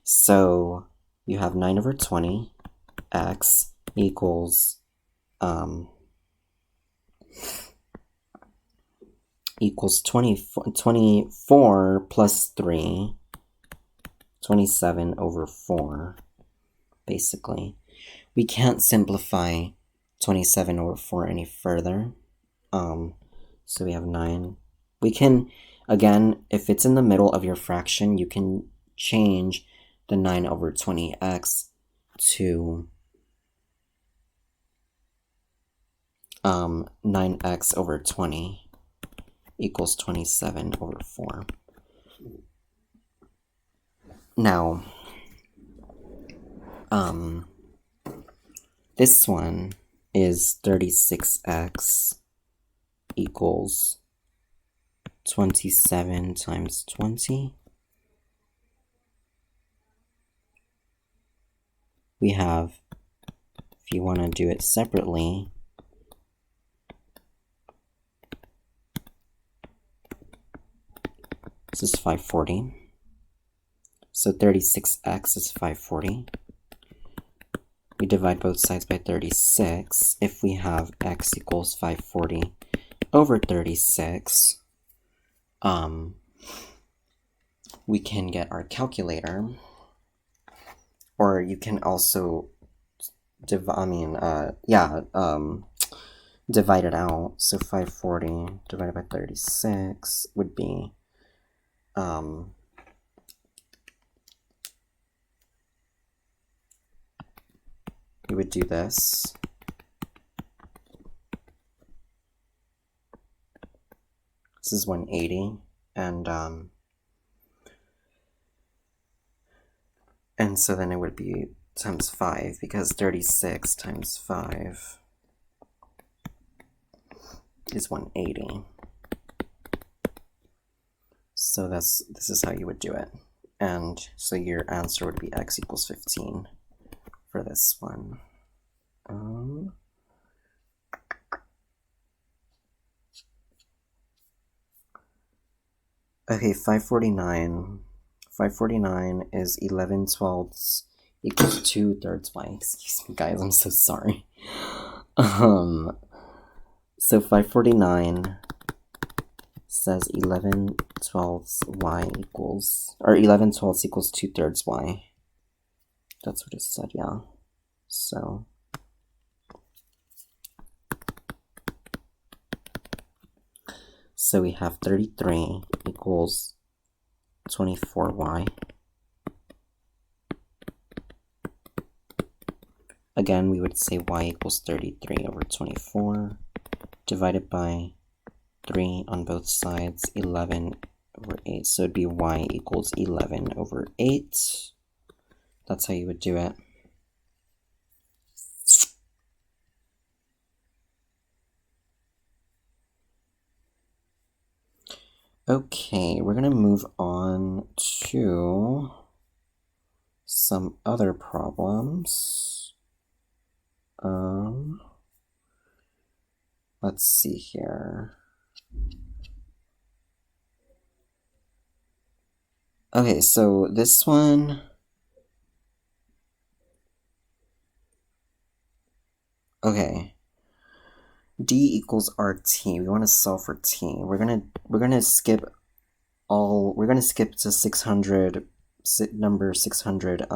So you have 9 over 20, x equals equals 24 plus 3, 27 over 4, basically. We can't simplify 27 over 4 any further. So we have 9. We can, again, if it's in the middle of your fraction, you can change the 9 over 20x to 9x over 20 equals 27 over 4. Now, this one is 36x equals 27 times 20. We have, if you want to do it separately, this is 540. So 36x is 540. We divide both sides by 36. If we have x equals 540 over 36, we can get our calculator, or you can also divide it out. So 540 divided by 36 would be we would do this. This is 180, and so then it would be times 5, because 36 times 5 is 180. So this is how you would do it. And so your answer would be x equals 15 for this one. Okay, 549. 549 is 11/12 equals 2/3 y. Excuse me, guys, I'm so sorry. So 549 says 11/12 y equals, or 11/12 equals 2/3 y. That's what it said, yeah. So we have 33 equals 24y. Again, we would say y equals 33 over 24, divided by 3 on both sides, 11 over 8. So it'd be y equals 11 over 8. That's how you would do it. Okay, we're going to move on to some other problems. Let's see here. Okay, so this one, okay, d equals rt. We want to solve for t. We're gonna skip to 600, number 600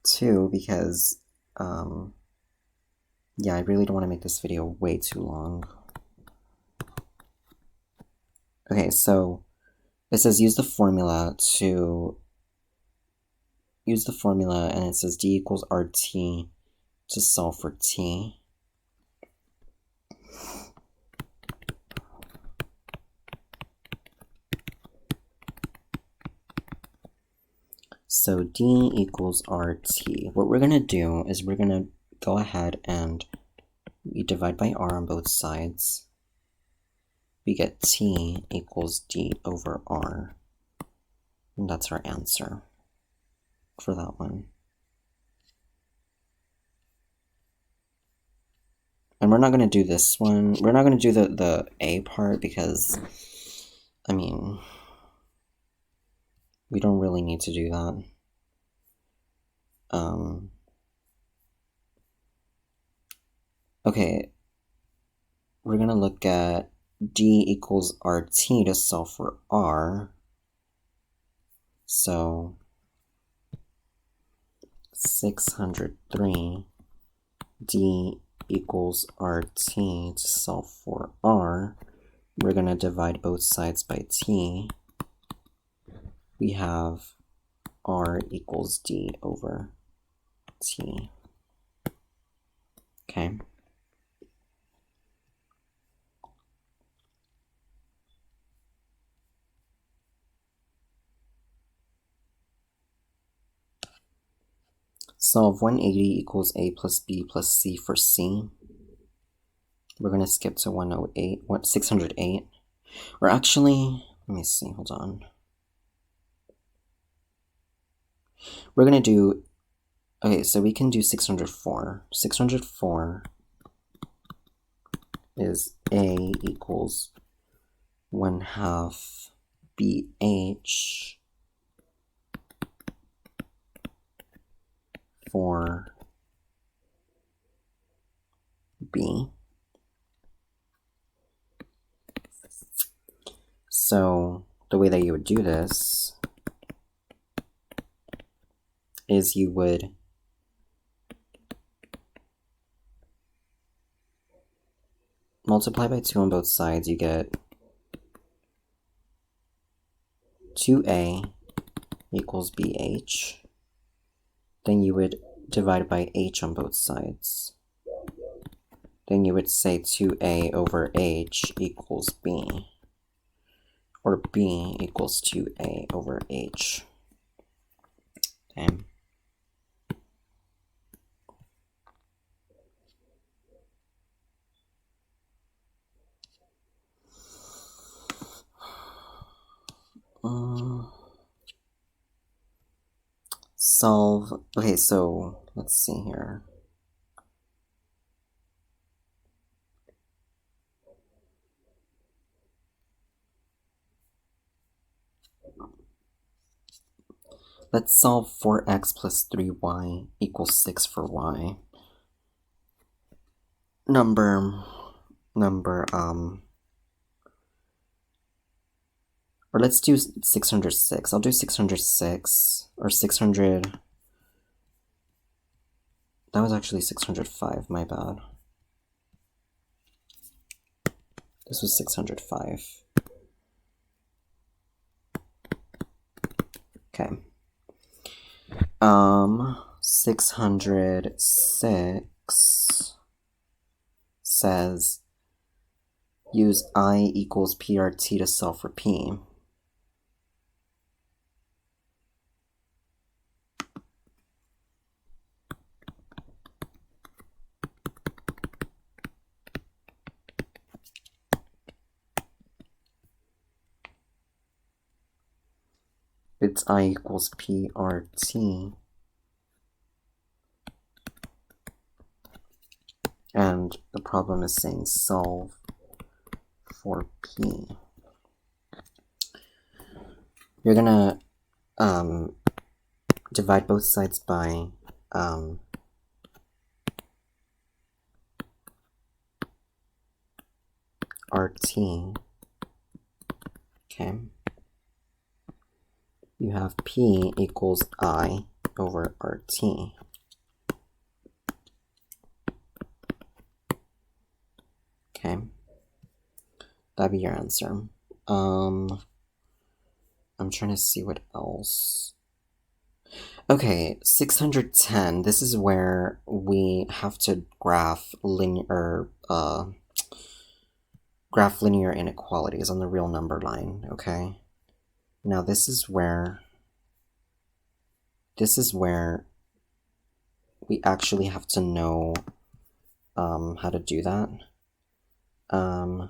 2, because yeah, I really don't want to make this video way too long. Okay, so it says use the formula, and it says d equals rt to solve for t. So d equals rt. What we're going to do is we're going to go ahead and we divide by r on both sides. We get t equals d over r. And that's our answer for that one. And we're not going to do this one. We're not going to do the a part because, I mean, we don't really need to do that. Okay, we're going to look at d equals rt to solve for r. So 603 d equals rt to solve for r. We're going to divide both sides by t. We have r equals d over t. Okay. Solve 180 equals a plus b plus c for c. We're going to skip to 608. Or actually, let me see, hold on. We're going to do, okay, so we can do 604. 604 is a equals 1/2 bh for b. So the way that you would do this is you would multiply by 2 on both sides. You get 2a equals bh. Then you would divide by h on both sides. Then you would say 2a over h equals b. Or b equals 2a over h. Okay. Solve. Okay, so let's see here. Let's solve 4x plus 3y equals 6 for y. Or let's do 606. I'll do 606, or 600. That was actually 605, my bad. This was 605. Okay. 606 says use I equals PRT to solve for P. It's I equals PRT. And the problem is saying solve for P. You're gonna divide both sides by RT. Okay. You have P equals I over RT. Okay. That'd be your answer. I'm trying to see what else. Okay, 610. This is where we have to graph linear inequalities on the real number line, okay? Now this is where we actually have to know how to do that. Oh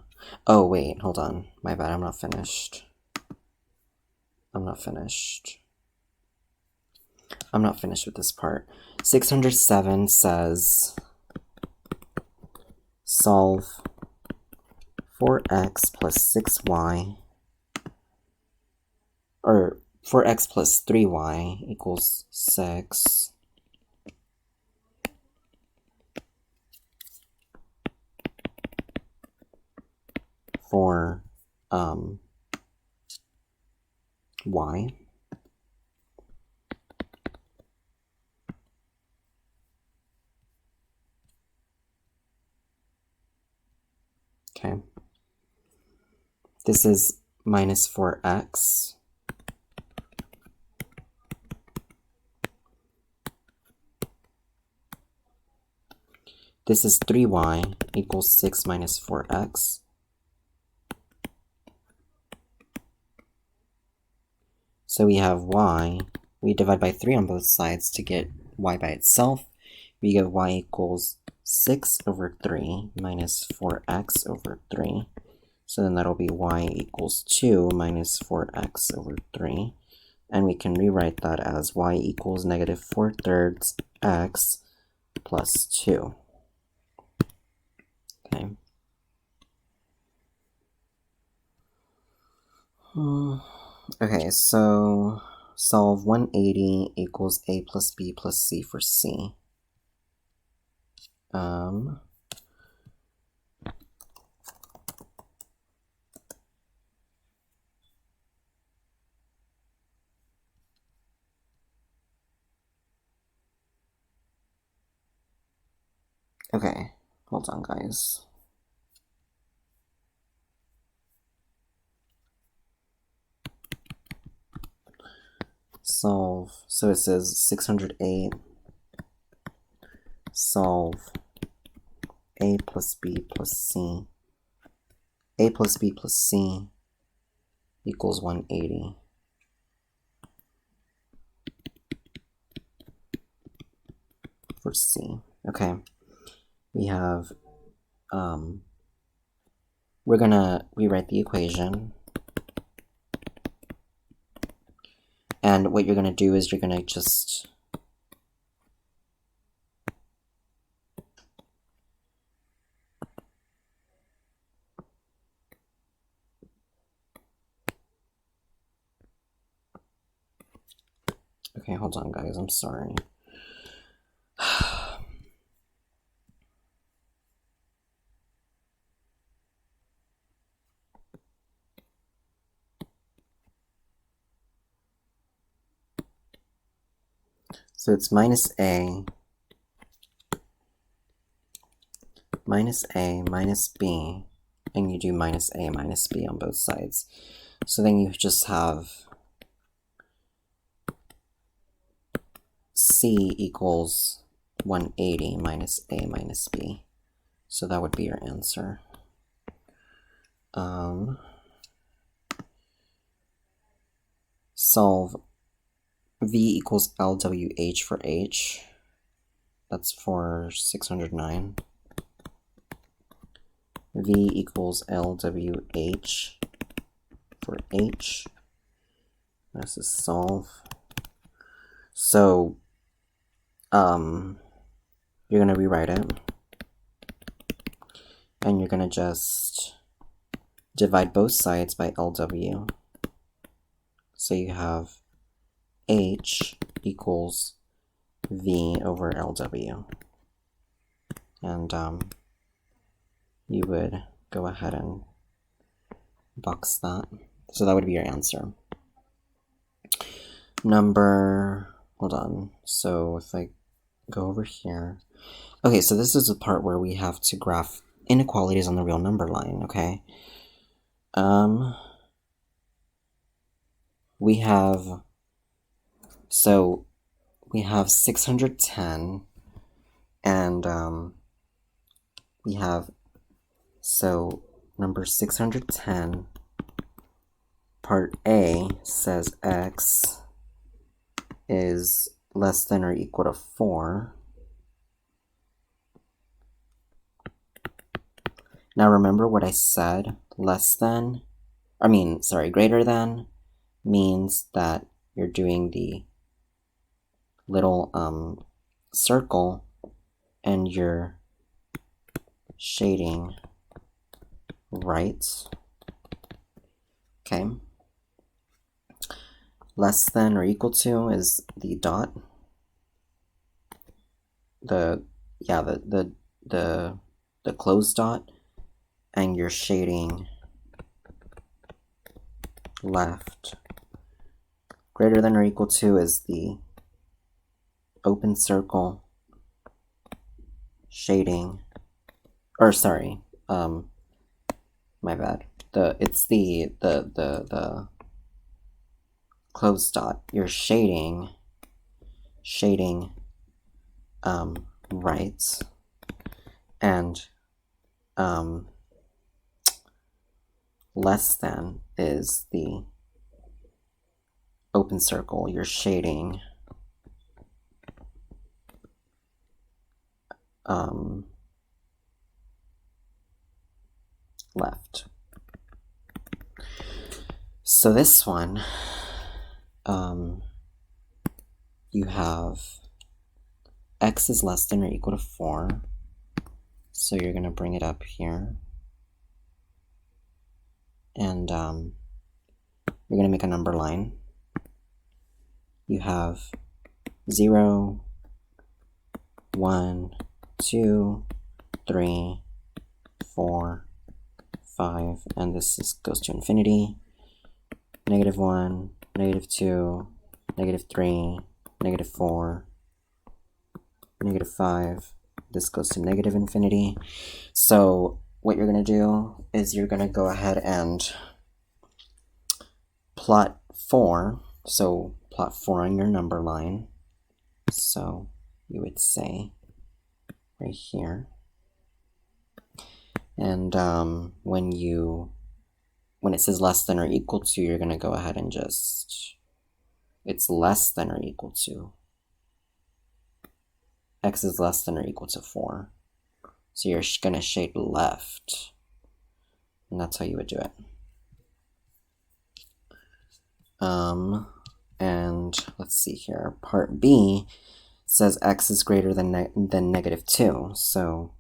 wait, hold on. My bad, I'm not finished. I'm not finished with this part. 607 says solve 4x plus 6y, or 4x plus 3y equals 6. For y. Okay. This is minus 4x. This is 3y equals 6 minus 4x. So we have y. We divide by 3 on both sides to get y by itself. We get y equals 6 over 3 minus 4x over 3. So then that'll be y equals 2 minus 4x over 3. And we can rewrite that as y equals negative 4/3 x plus 2. Okay. Okay, so solve 180 equals a plus b plus c for c. Okay, hold on, guys. Solve, so it says 608, solve a plus b plus c. A plus b plus c equals 180. for C. Okay, we have, we're gonna rewrite the equation. And what you're gonna do is you're gonna just okay, hold on guys, I'm sorry. So it's minus A minus B, and you do minus A minus B on both sides. So then you just have C equals 180 minus A minus B. So that would be your answer. Solve V equals LWH for H. That's for 609. V equals LWH for H. This is solve. So, you're gonna rewrite it, and you're gonna just divide both sides by LW. So you have H equals V over LW. And you would go ahead and box that. So that would be your answer. Hold on. So if I go over here. Okay, so this is the part where we have to graph inequalities on the real number line, okay? We have 610, and we have, so number 610, part A says x is less than or equal to 4. Now remember what I said, greater than means that you're doing the little circle and you're shading right. Okay. Less than or equal to is the dot. The closed dot, and you're shading left. Greater than or equal to is the open circle shading, or sorry, my bad. It's the closed dot. You're shading right, and less than is the open circle. You're shading left. So this one, you have x is less than or equal to 4. So you're going to bring it up here. And you're going to make a number line. You have 0, 1, 2, 3, 4, 5, and this goes to infinity. -1, -2, -3, -4, -5. This goes to negative infinity. So what you're going to do is you're going to go ahead and plot 4. So plot 4 on your number line. So you would say right here. And when it says less than or equal to, you're going to go ahead and it's less than or equal to. x is less than or equal to 4. So you're going to shade left, and that's how you would do it. And let's see here. Part B says x is greater than negative 2. So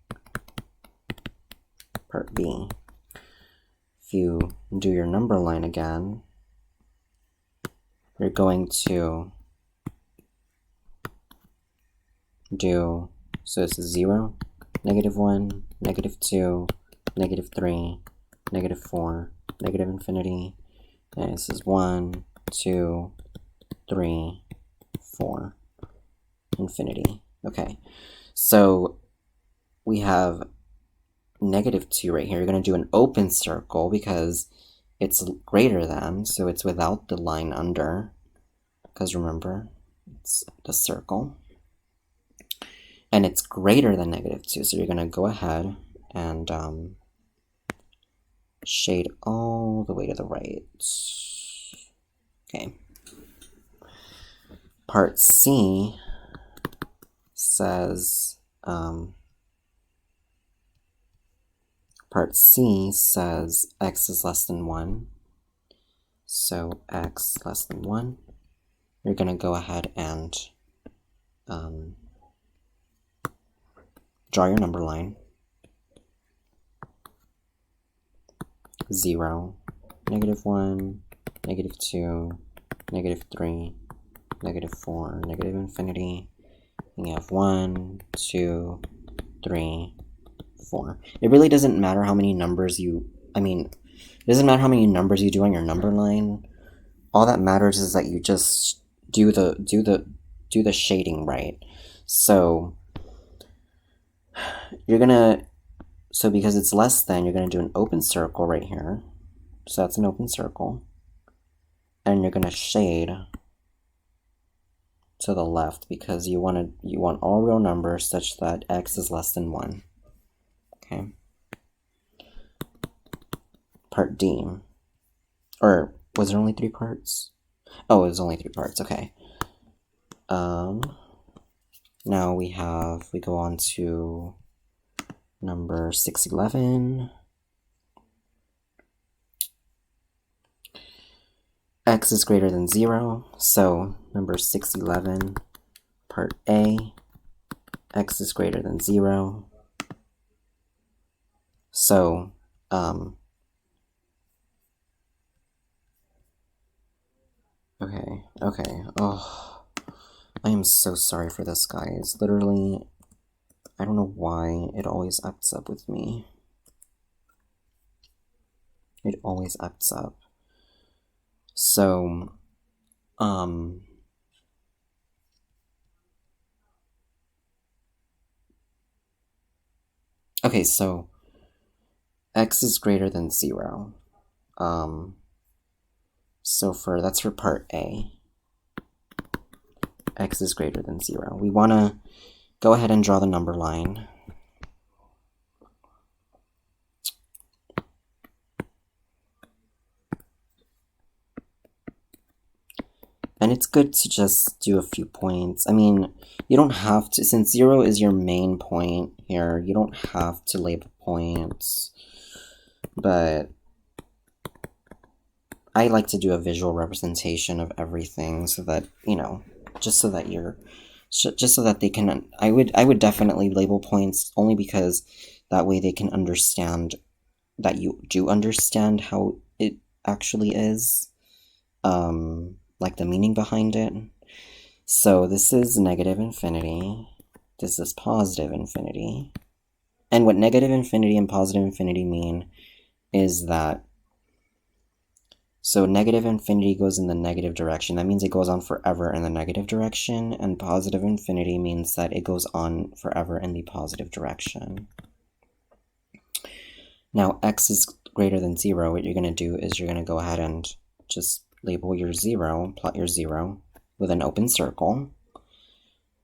part B, if you do your number line again, you're going to do, so this is 0, negative 1, negative 2, negative 3, negative 4, negative infinity, and this is 1, 2, 3, 4, infinity. Okay, so we have negative 2 right here. You're going to do an open circle because it's greater than, so it's without the line under, because remember, it's the circle. And it's greater than negative 2, so you're going to go ahead and shade all the way to the right. Okay. Part C says, x is less than 1. So x less than 1. You're going to go ahead and draw your number line. 0, negative 1, negative 2, negative 3, negative 4, negative infinity. And you have 1, 2, 3, 4. It really doesn't matter how many numbers it doesn't matter how many numbers you do on your number line. All that matters is that you just do the shading right. So because it's less than, you're going to do an open circle right here. So that's an open circle. And you're going to shade to the left because you want all real numbers such that x is less than 1. Okay. Part D. Or was there only 3 parts? Oh, it was only 3 parts. Okay. Now we go on to number 611. X is greater than 0. So number 611, part A, x is greater than 0. So okay. Oh, I am so sorry for this, guys. Literally, I don't know why it always acts up with me. It always acts up. So, okay, so x is greater than 0. So that's for part A. X is greater than 0. We want to go ahead and draw the number line. And it's good to just do a few points. I mean, you don't have to, since 0 is your main point here, you don't have to label points. But I like to do a visual representation of everything so that, just so that they can, I would definitely label points only because that way they can understand that you do understand how it actually is. Like the meaning behind it. So this is negative infinity. This is positive infinity. And what negative infinity and positive infinity mean is that, so negative infinity goes in the negative direction. That means it goes on forever in the negative direction, and positive infinity means that it goes on forever in the positive direction. Now, x is greater than 0. What you're going to do is you're going to go ahead and just label your 0, plot your 0 with an open circle,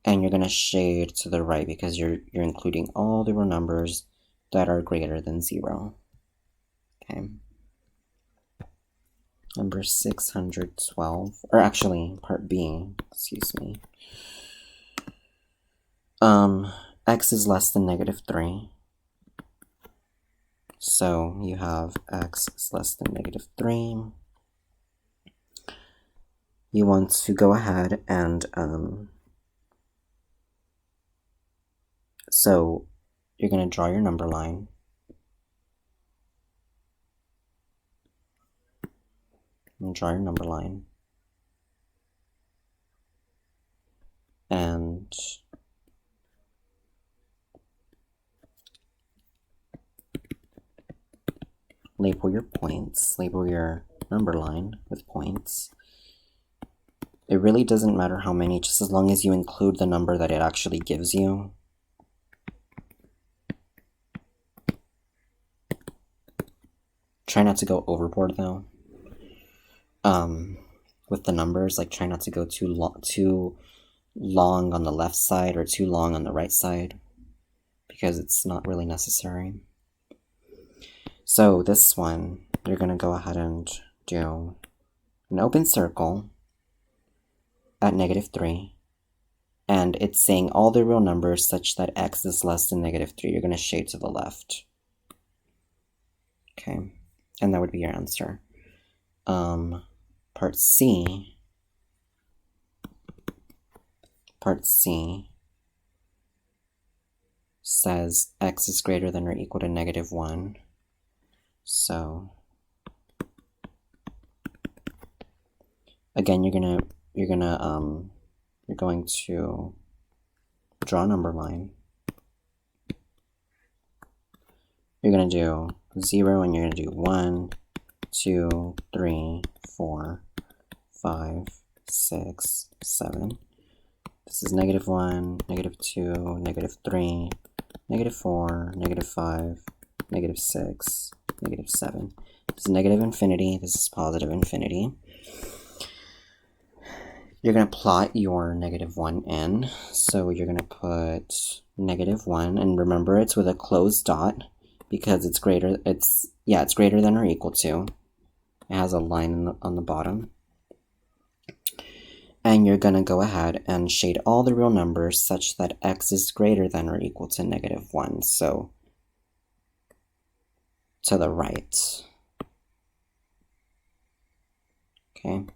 and you're going to shade to the right because you're including all the real numbers that are greater than 0. Okay. Number 612, or actually part B, excuse me. x is less than -3. So you have x is less than -3. You want to go ahead and, so you're going to draw your number line. And draw your number line. And label your points, label your number line with points. It really doesn't matter how many, just as long as you include the number that it actually gives you. Try not to go overboard though. With the numbers, like try not to go too long on the left side or too long on the right side, because it's not really necessary. So this one, you're going to go ahead and do an open circle at -3, and it's saying all the real numbers such that x is less than -3. You're going to shade to the left. Okay, and that would be your answer. Part C says x is greater than or equal to -1. So again, you're going to draw a number line. You're going to do 0, and you're going to do 1, 2, 3, 4, 5, 6, 7. This is -1, -2, -3, -4, -5, -6, -7. This is -infinity. This is positive infinity. You're going to plot your -1 in. So you're going to put -1, and remember it's with a closed dot because it's greater than or equal to. It has a line on the bottom. And you're going to go ahead and shade all the real numbers such that x is greater than or equal to -1. So to the right. Okay.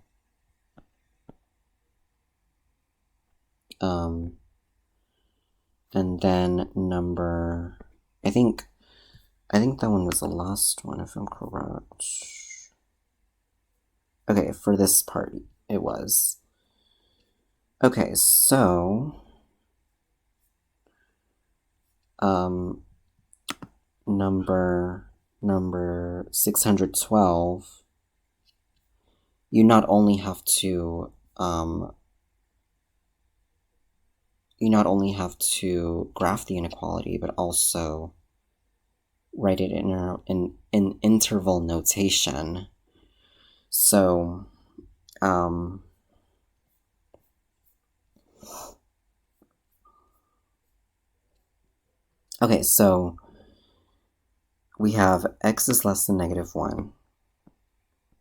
And then I think that one was the last one, if I'm correct. Okay, for this part, it was. Okay, so number 612, you not only have to graph the inequality, but also write it in interval notation. So okay, so we have x is less than -1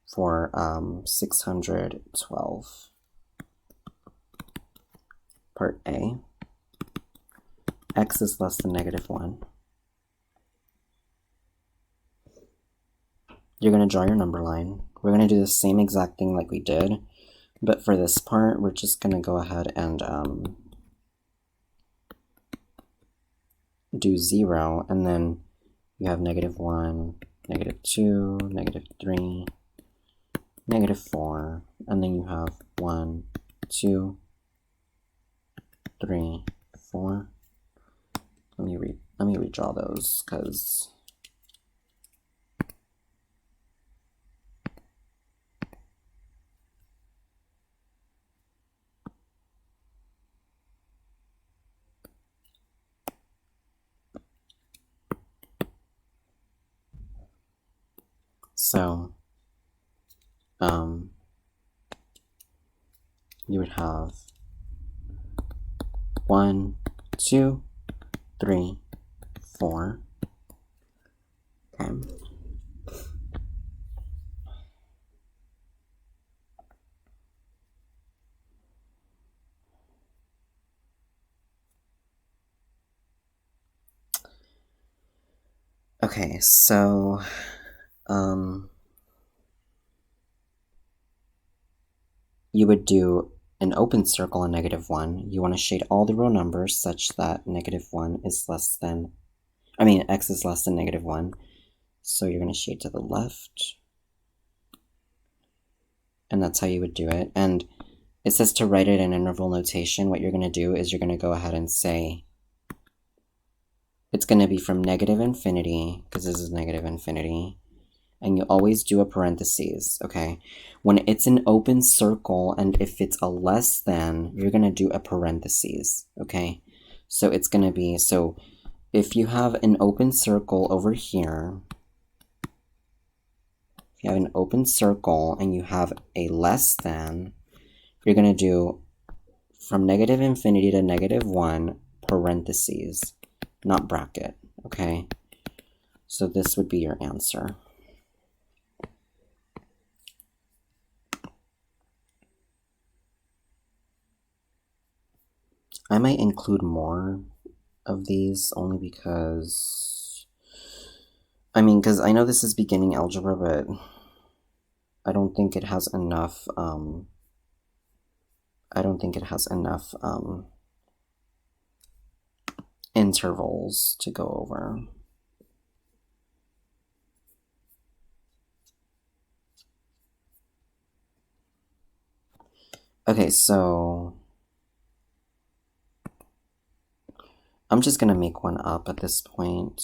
for 612. Part A, x is less than -1. You're going to draw your number line. We're going to do the same exact thing like we did, but for this part, we're just going to go ahead and do 0, and then you have -1, -2, -3, -4, and then you have 1, 2, 3, 4. Let me redraw those, because so you would have 1, 2, 3, 4. Okay. Okay, so you would do an open circle on -1. You want to shade all the real numbers such that -1 is less than, x is less than -1. So you're going to shade to the left. And that's how you would do it. And it says to write it in interval notation. What you're going to do is you're going to go ahead and say it's going to be from -infinity, because this is -infinity. And you always do a parentheses, okay? When it's an open circle and if it's a less than, you're going to do a parentheses, okay? So it's going to be, so if you have an open circle over here, if you have an open circle and you have a less than, you're going to do from -infinity to -1 parentheses, not bracket, okay? So this would be your answer. I might include more of these only because, because I know this is beginning algebra, but I don't think it has enough, intervals to go over. Okay, so I'm just gonna make one up at this point.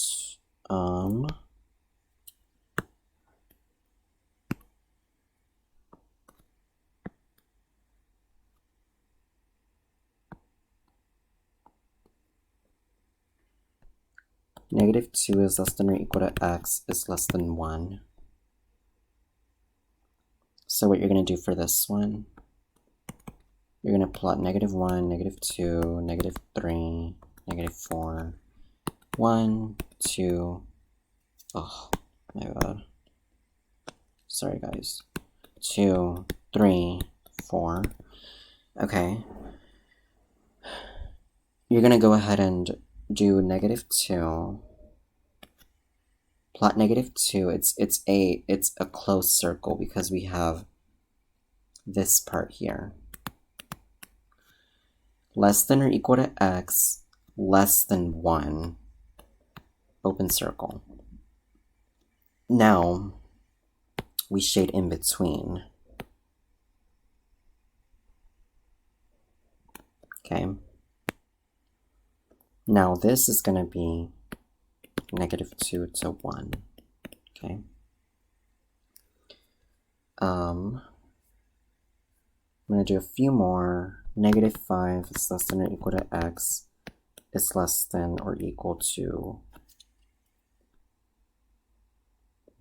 -2 is less than or equal to x is less than 1. So what you're going to do for this one, you're going to plot -1, -2, -3, -4, 1, 2, oh my god, sorry guys, 2, 3, 4, okay. You're going to go ahead and do -2, plot -2, it's a closed circle because we have this part here. Less than or equal to x, less than 1, open circle. Now, we shade in between. Okay. Now this is going to be -2 to 1. Okay. I'm going to do a few more. -5 is less than or equal to x is less than or equal to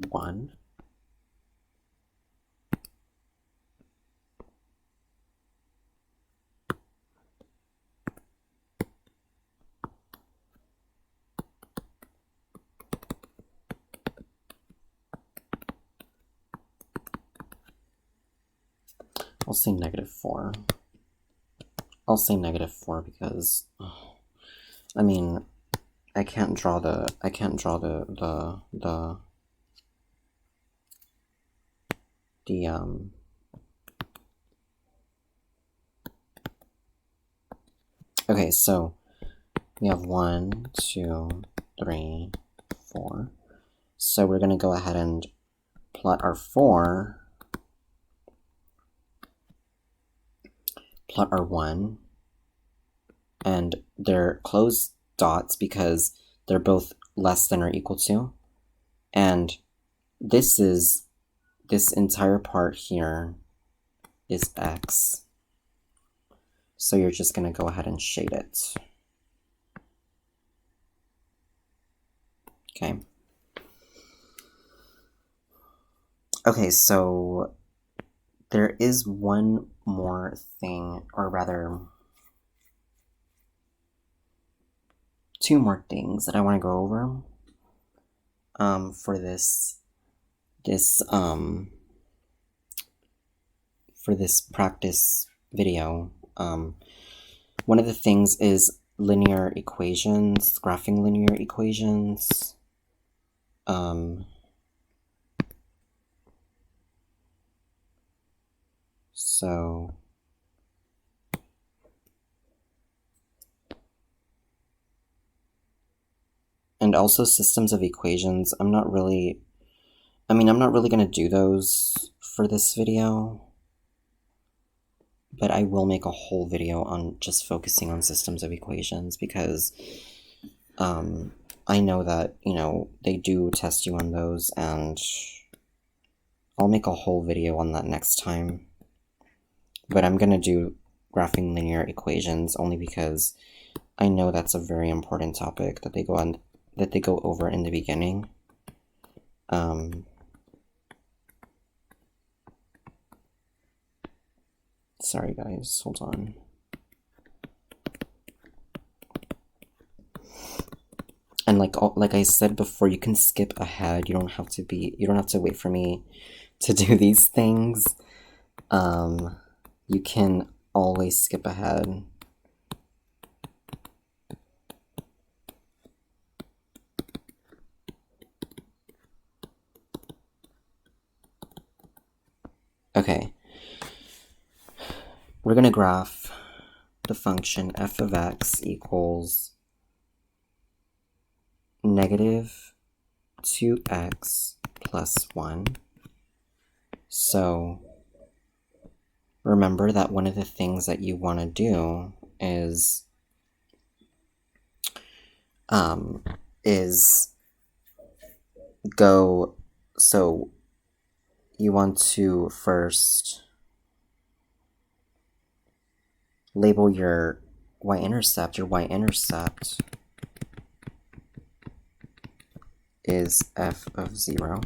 1. I'll say -4. I'll say -4 because, I can't draw the okay, so we have 1, 2, 3, 4. So we're going to go ahead and plot our 4, plot our 1, and they're closed dots because they're both less than or equal to. And this entire part here is x. So you're just going to go ahead and shade it. Okay. Okay, so there is one more thing, or rather, two more things that I want to go over for this practice video. One of the things is linear equations, graphing linear equations. So and also systems of equations, I'm not really going to do those for this video, but I will make a whole video on just focusing on systems of equations because I know that, they do test you on those, and I'll make a whole video on that next time. But I'm going to do graphing linear equations only because I know that's a very important topic that they go over in the beginning. Sorry guys, hold on. And like I said before, you can skip ahead. You don't have to wait for me to do these things. You can always skip ahead. Okay. We're going to graph the function f of x equals negative 2x plus 1. So remember that one of the things that you want to do is go, so you want to first label your y-intercept. Your y-intercept is f of 0.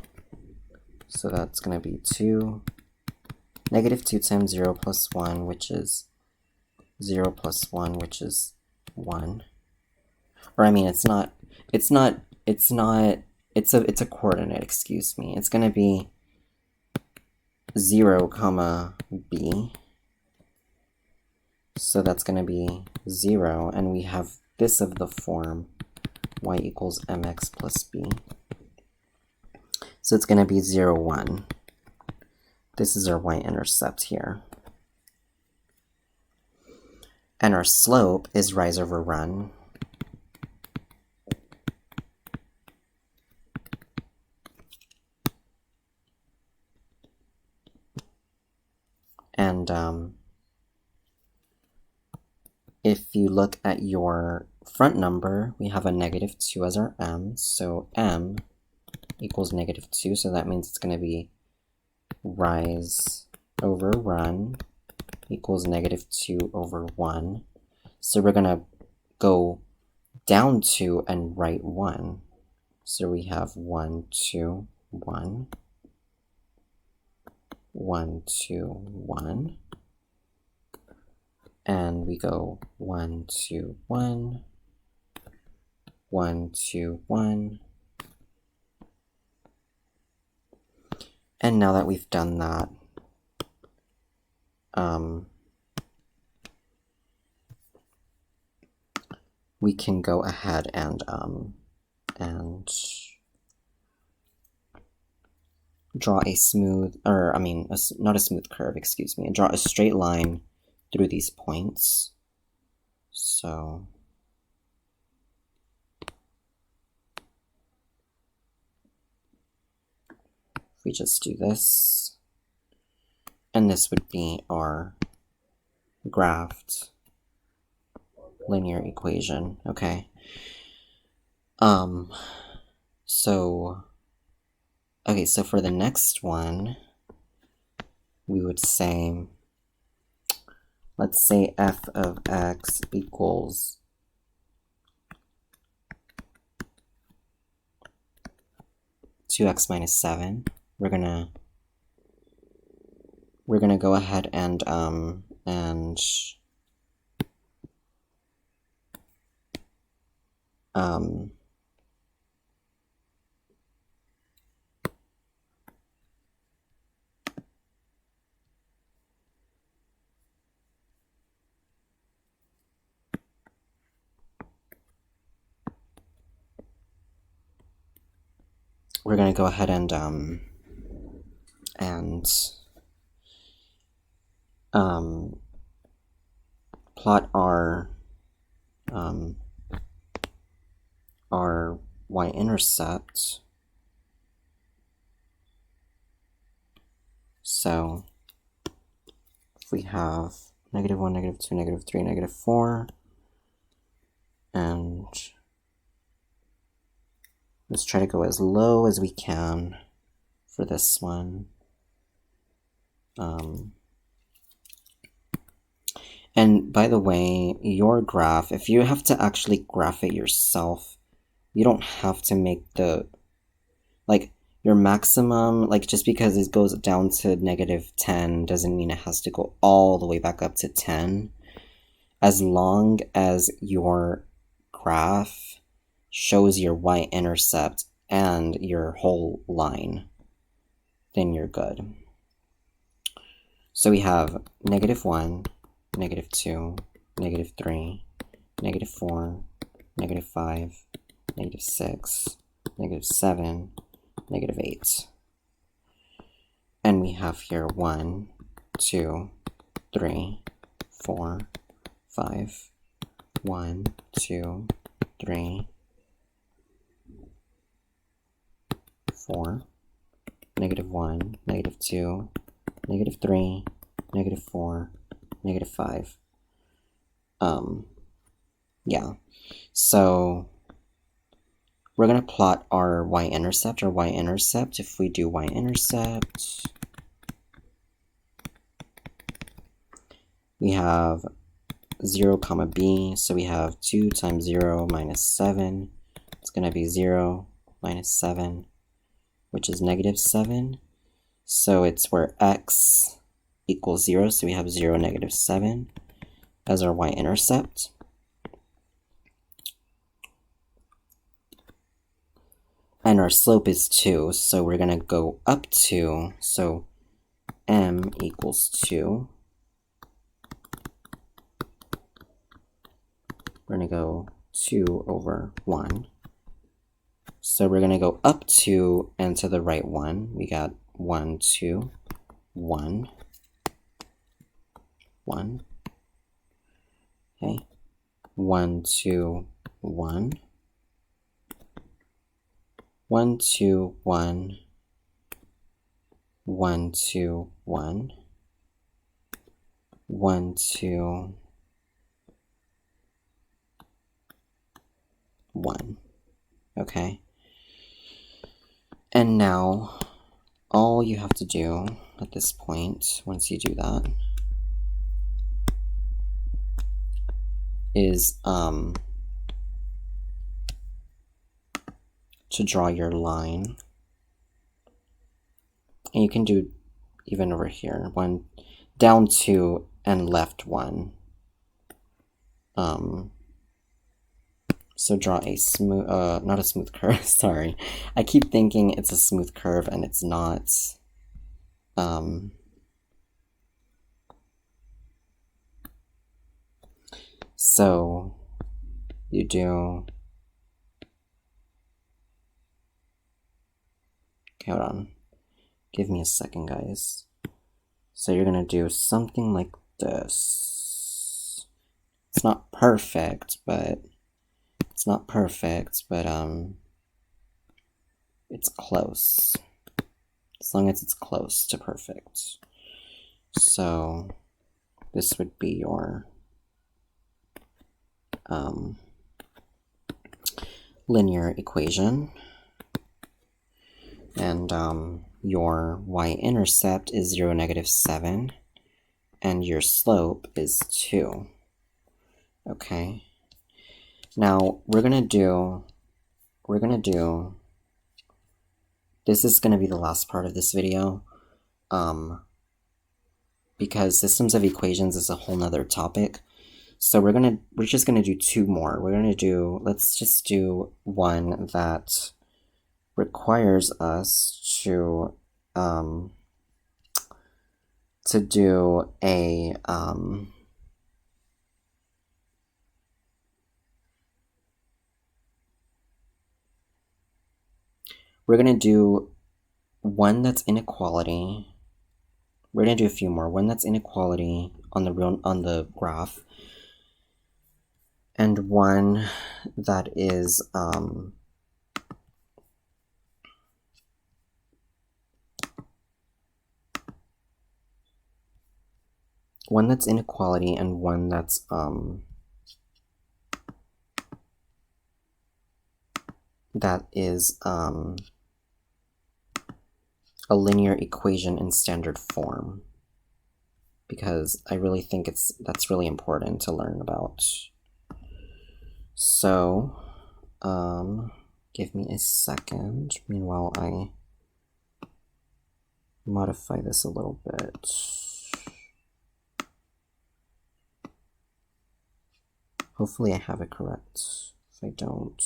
So that's going to be 2, negative 2 times 0 plus 1, which is 0 plus 1, which is 1. Or I mean, it's a coordinate, excuse me. It's going to be 0, comma, b. So that's going to be 0, and we have this of the form y equals mx plus b. So it's going to be 0, 1. This is our y-intercept here. And our slope is rise over run. And if you look at your front number, we have a negative 2 as our m. So m equals negative 2. So that means it's going to be rise over run equals negative 2 over 1. So we're going to go down 2 and write 1. So we have 1, 2, 1. 1, 2, 1. And we go 1, 2, 1. 1, 2, 1. And now that we've done that, we can go ahead and draw a smooth, or I mean, not a smooth curve, excuse me, and draw a straight line through these points. So if we just do this, and this would be our graphed linear equation, okay? So for the next one, we would say, let's say f of x equals 2x minus 7. We're gonna go ahead and we're going to go ahead and plot our y-intercept. So if we have -1, -2, -3, -4, and let's try to go as low as we can for this one. And by the way, your graph, if you have to actually graph it yourself, you don't have to make the, like, your maximum, like, just because it goes down to -10 doesn't mean it has to go all the way back up to 10. As long as your graph shows your y-intercept and your whole line, then you're good. So we have -1, -2, -3, -4, -5, -6, -7, -8. And we have here 1, 2, 3, 4, 5, 1, 2, 3, 4, -1, -2, -3, -4, -5. Yeah, so we're going to plot our y-intercept. If we do y-intercept, we have 0, b, so we have 2 times 0 minus 7. It's going to be 0 minus 7, which is -7. So it's where x equals 0, so we have 0, -7 as our y-intercept. And our slope is 2, so we're going to go up 2, so m equals 2. We're going to go 2 over 1. So we're going to go up 2 and to the right 1. We got 1, 2, 1, 1. Okay. 1, 2, 1. 1, 2, 1. 1, 2, 1. 1, 2, 1. Okay. And now all you have to do at this point, once you do that, is to draw your line. And you can do even over here, 1, down 2, and left 1. So draw a smooth, not a smooth curve, sorry. I keep thinking it's a smooth curve and it's not. So you do, okay, hold on. Give me a second, guys. So you're gonna do something like this. It's not perfect, but it's close. As long as it's close to perfect. So this would be your linear equation. And your y-intercept is 0, -7, and your slope is 2. Okay. Now we're gonna do, this is gonna be the last part of this video, because systems of equations is a whole nother topic. So we're just gonna do 2 more. Let's just do one that requires us to do a We're going to do one that's inequality. We're going to do a few more. One that's inequality on the graph, and one that is inequality, and one that's a linear equation in standard form, because I really think that's really important to learn about. So, give me a second. Meanwhile, I modify this a little bit. Hopefully I have it correct. If I don't...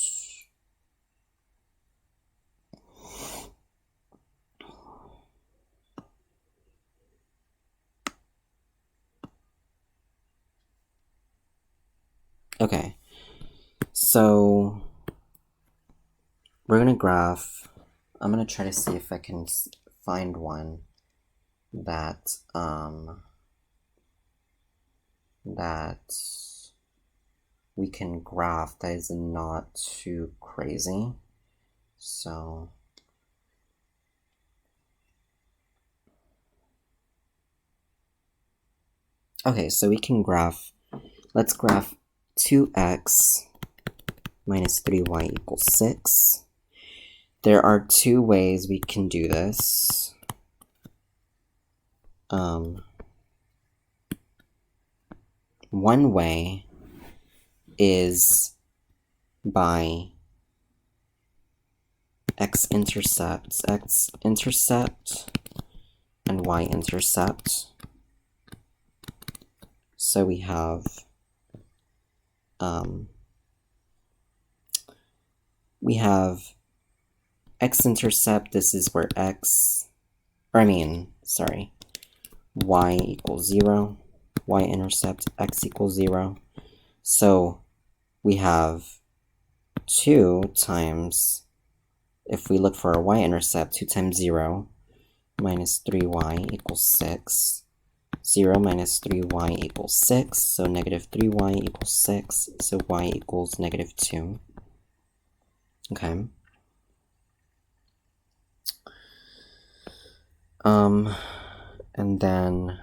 Okay, so we're going to graph. I'm going to try to see if I can find one that we can graph that is not too crazy. So okay, so we can graph, let's graph 2x minus 3y equals 6. There are two ways we can do this. One way is by x-intercept and y-intercept. So we have x-intercept, this is where y equals 0, y-intercept, x equals 0. So we have 2 times, if we look for our y-intercept, 2 times 0 minus 3y equals 6. 0 minus 3y equals 6, so negative 3y equals 6, so y equals negative 2. Okay. And then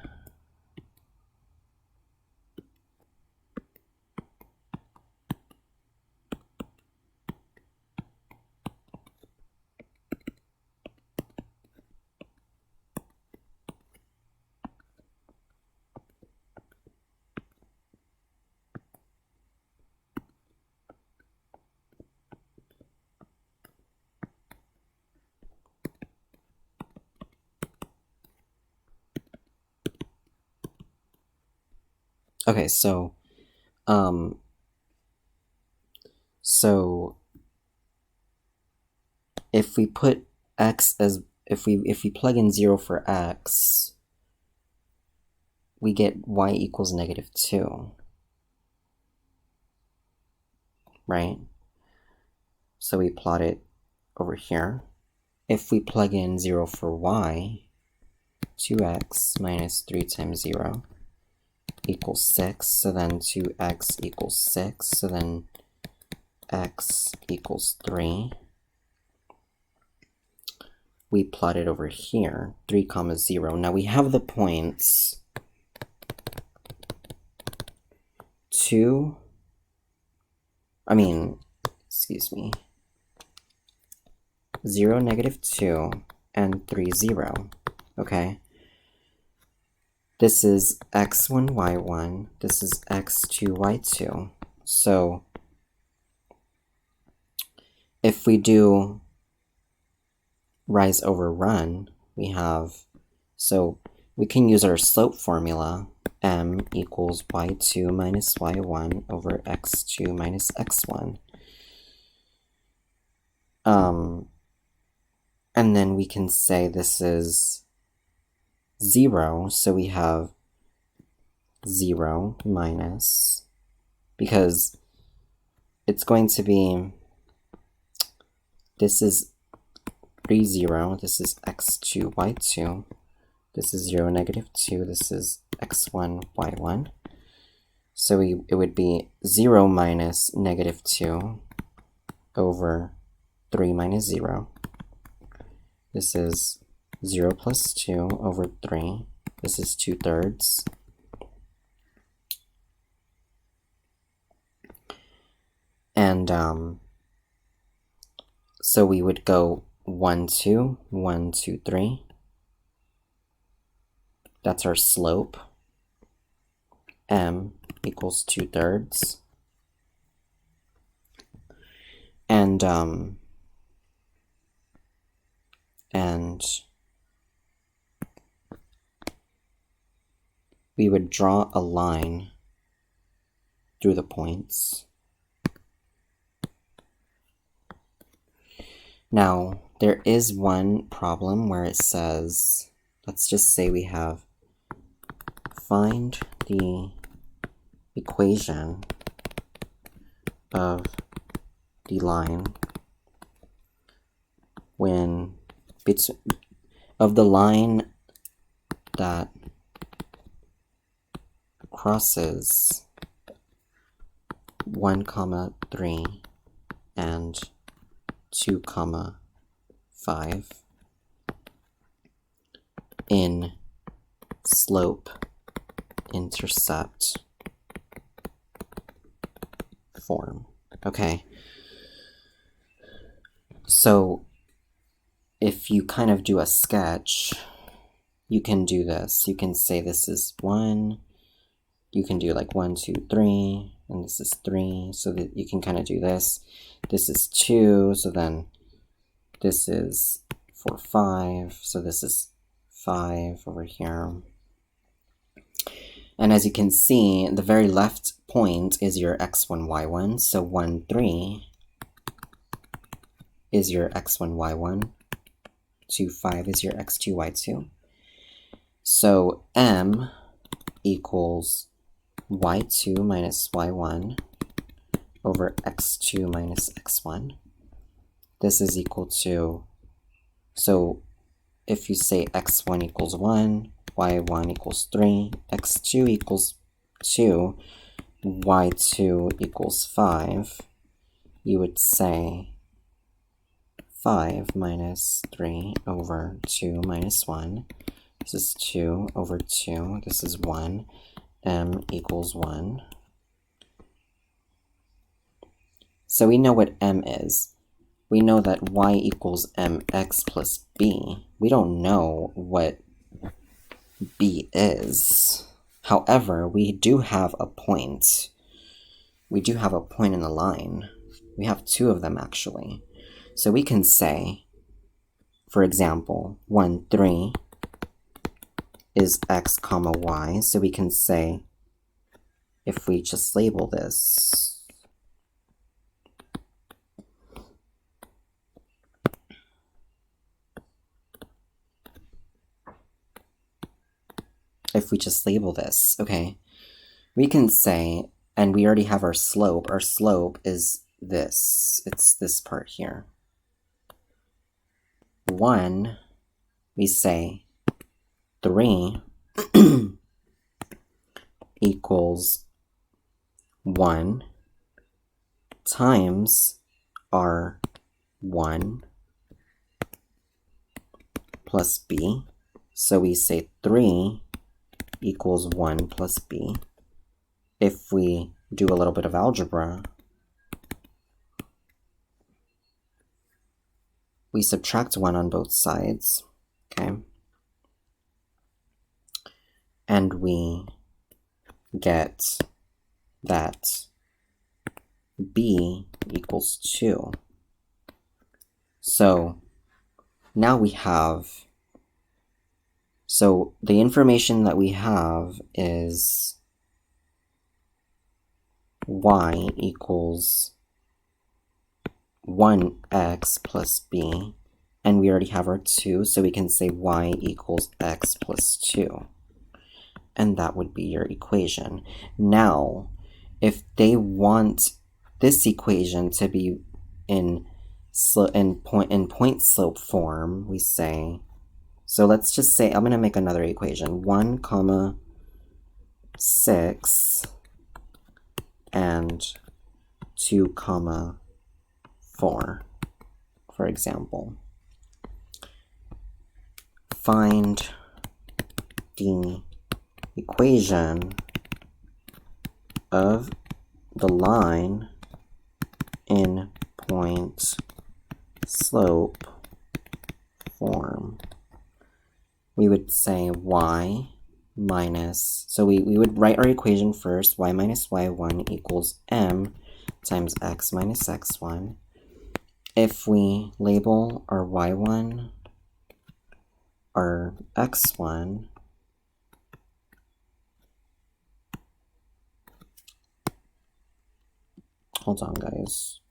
okay, so if we put x as, if we plug in 0 for x, we get y equals negative 2, right? So we plot it over here. If we plug in 0 for y, 2x minus 3 times 0 equals 6, so then 2x equals 6, so then x equals 3. We plot it over here, 3 comma 0. Now we have the points 0, negative 2, and 3, 0, okay? This is x1, y1, this is x2, y2. So if we do rise over run, we have, so we can use our slope formula, m equals y2 minus y1 over x2 minus x1. And then we can say this is 0, so we have 0 minus, because it's going to be, this is 3, 0. This is x2, y2. This is 0, -2. This is x1, y1. So it would be 0 minus -2 over 3 minus 0. This is 0 plus 2 over 3. This is 2/3. And so we would go 1, 2, 1, 2, 3. That's our slope. M equals 2/3. And we would draw a line through the points. Now, there is one problem where it says, let's just say we have find the equation of the line when of the line that crosses 1, 3 and 2, 5 in slope intercept form. Okay, so if you kind of do a sketch, you can do this. You can say this is 1, you can do like 1, 2, 3, and this is 3, so that you can kind of do this. This is 2, so then this is 4, 5, so this is 5 over here. And as you can see, the very left point is your x1, y1, so 1, 3 is your x1, y1, 2, 5 is your x2, y2. So M equals y2 minus y1 over x2 minus x1. This is equal to, so if you say x1 equals 1, y1 equals 3, x2 equals 2, y2 equals 5, you would say 5 minus 3 over 2 minus 1. This is 2 over 2. This is 1. M equals 1. So we know what M is. We know that y equals mx plus b. We don't know what b is. However, we do have a point. We do have a point in the line. We have 2 of them actually. So we can say, for example, 1, 3 is x comma y. So we can say, if we just label this, okay, we can say, and we already have our slope is this, it's this part here. 1, we say 3 equals 1 times our 1 plus b. So we say 3 equals 1 plus b. If we do a little bit of algebra, we subtract 1 on both sides, okay? And we get that b equals 2. So now we have, so the information that we have is y equals 1x plus b, and we already have our 2, so we can say y equals x plus 2. And that would be your equation. Now, if they want this equation to be in in point slope form, we say, so let's just say, I'm going to make another equation, 1 comma 6 and 2 comma 4, for example. Find the equation of the line in point slope form. We would say y minus, so we would write our equation first, y minus y1 equals m times x minus x1. If we label our y1, our x1, hold on guys,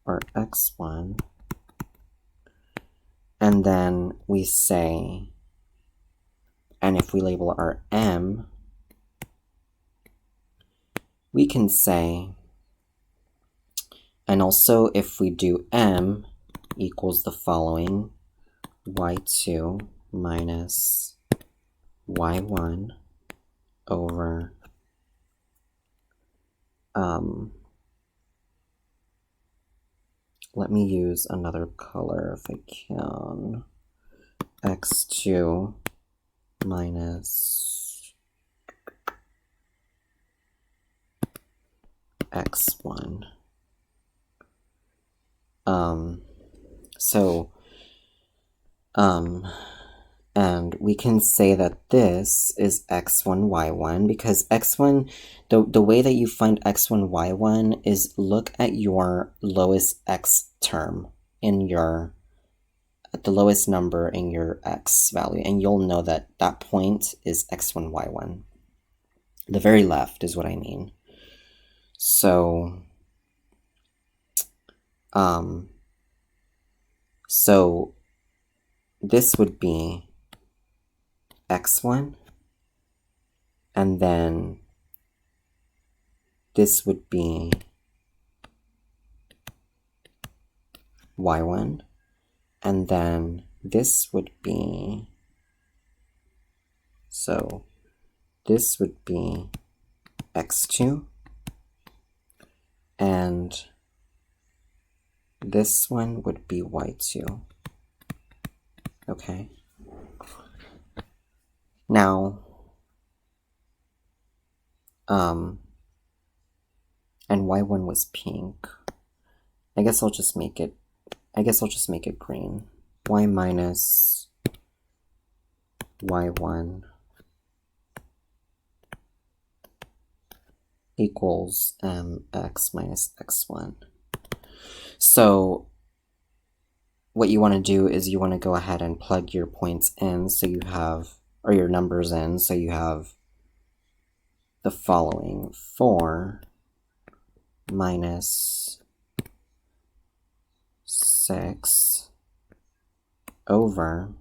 our x1, and then we say, and if we label our m, we can say, and also if we do m equals the following, y2 minus y1 over let me use another color if I can, x2 minus x1. And we can say that this is x1, y1, because x1, the way that you find x1, y1 is look at your lowest x term in your, at the lowest number in your x value, and you'll know that that point is x1, y1. The very left is what I mean. So, so this would be x1, and then this would be y1, and then this would be, so this would be x2, and this one would be y2. Okay. Now, and y1 was pink. I guess I'll just make it green. Y minus y1 equals x minus x1. So what you want to do is you want to go ahead and plug your points in, so you have, or your numbers in, so you have the following: 4 minus 6 over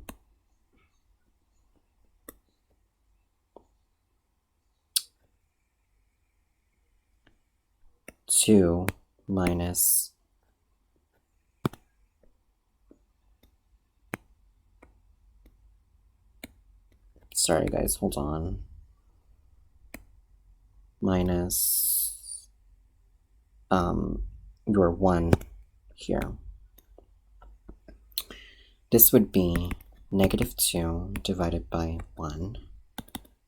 2 minus sorry guys, hold on, minus your 1 here. This would be negative 2 divided by 1.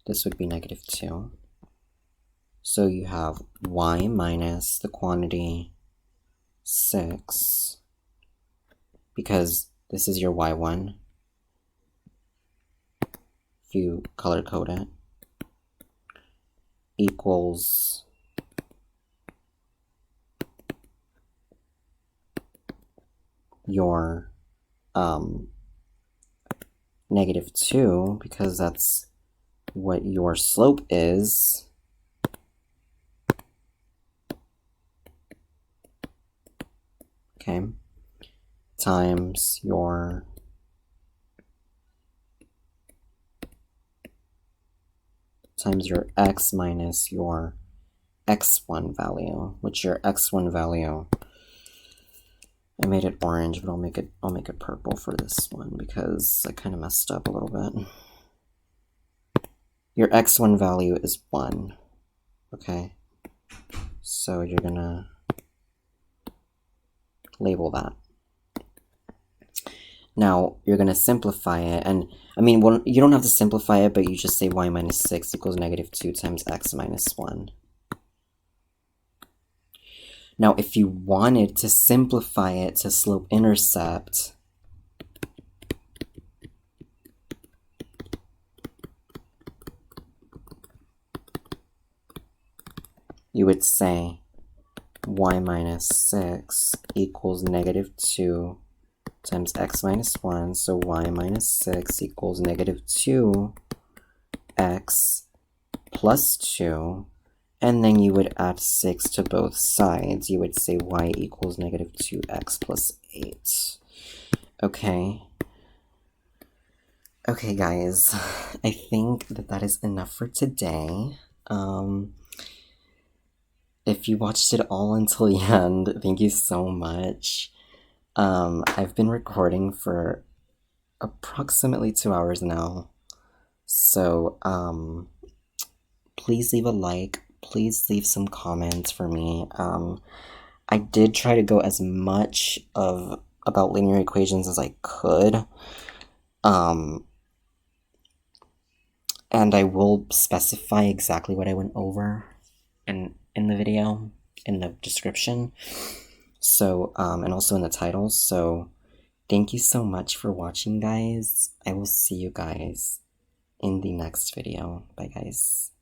This would be negative 2. So you have y minus the quantity 6, because this is your y1, if you color code it, equals your negative 2, because that's what your slope is, okay, times your x minus your x1 value, which your x1 value I made it orange, but I'll make it purple for this one because I kind of messed up a little bit. Your x1 value is 1. Okay? So you're gonna label that. Now, you're gonna simplify it, and I mean, well, you don't have to simplify it, but you just say y minus 6 equals negative 2 times x minus 1. Now, if you wanted to simplify it to slope-intercept, you would say y minus 6 equals negative 2 times x minus 1, so y minus 6 equals negative 2x plus 2, and then you would add 6 to both sides. You would say y equals negative 2x plus 8. Okay. Okay, guys. I think that is enough for today. If you watched it all until the end, thank you so much. I've been recording for approximately 2 hours now. So, please leave a like. Please leave some comments for me. I did try to go as much about linear equations as I could. And I will specify exactly what I went over in the video, in the description. So, and also in the title. So, thank you so much for watching, guys. I will see you guys in the next video. Bye, guys.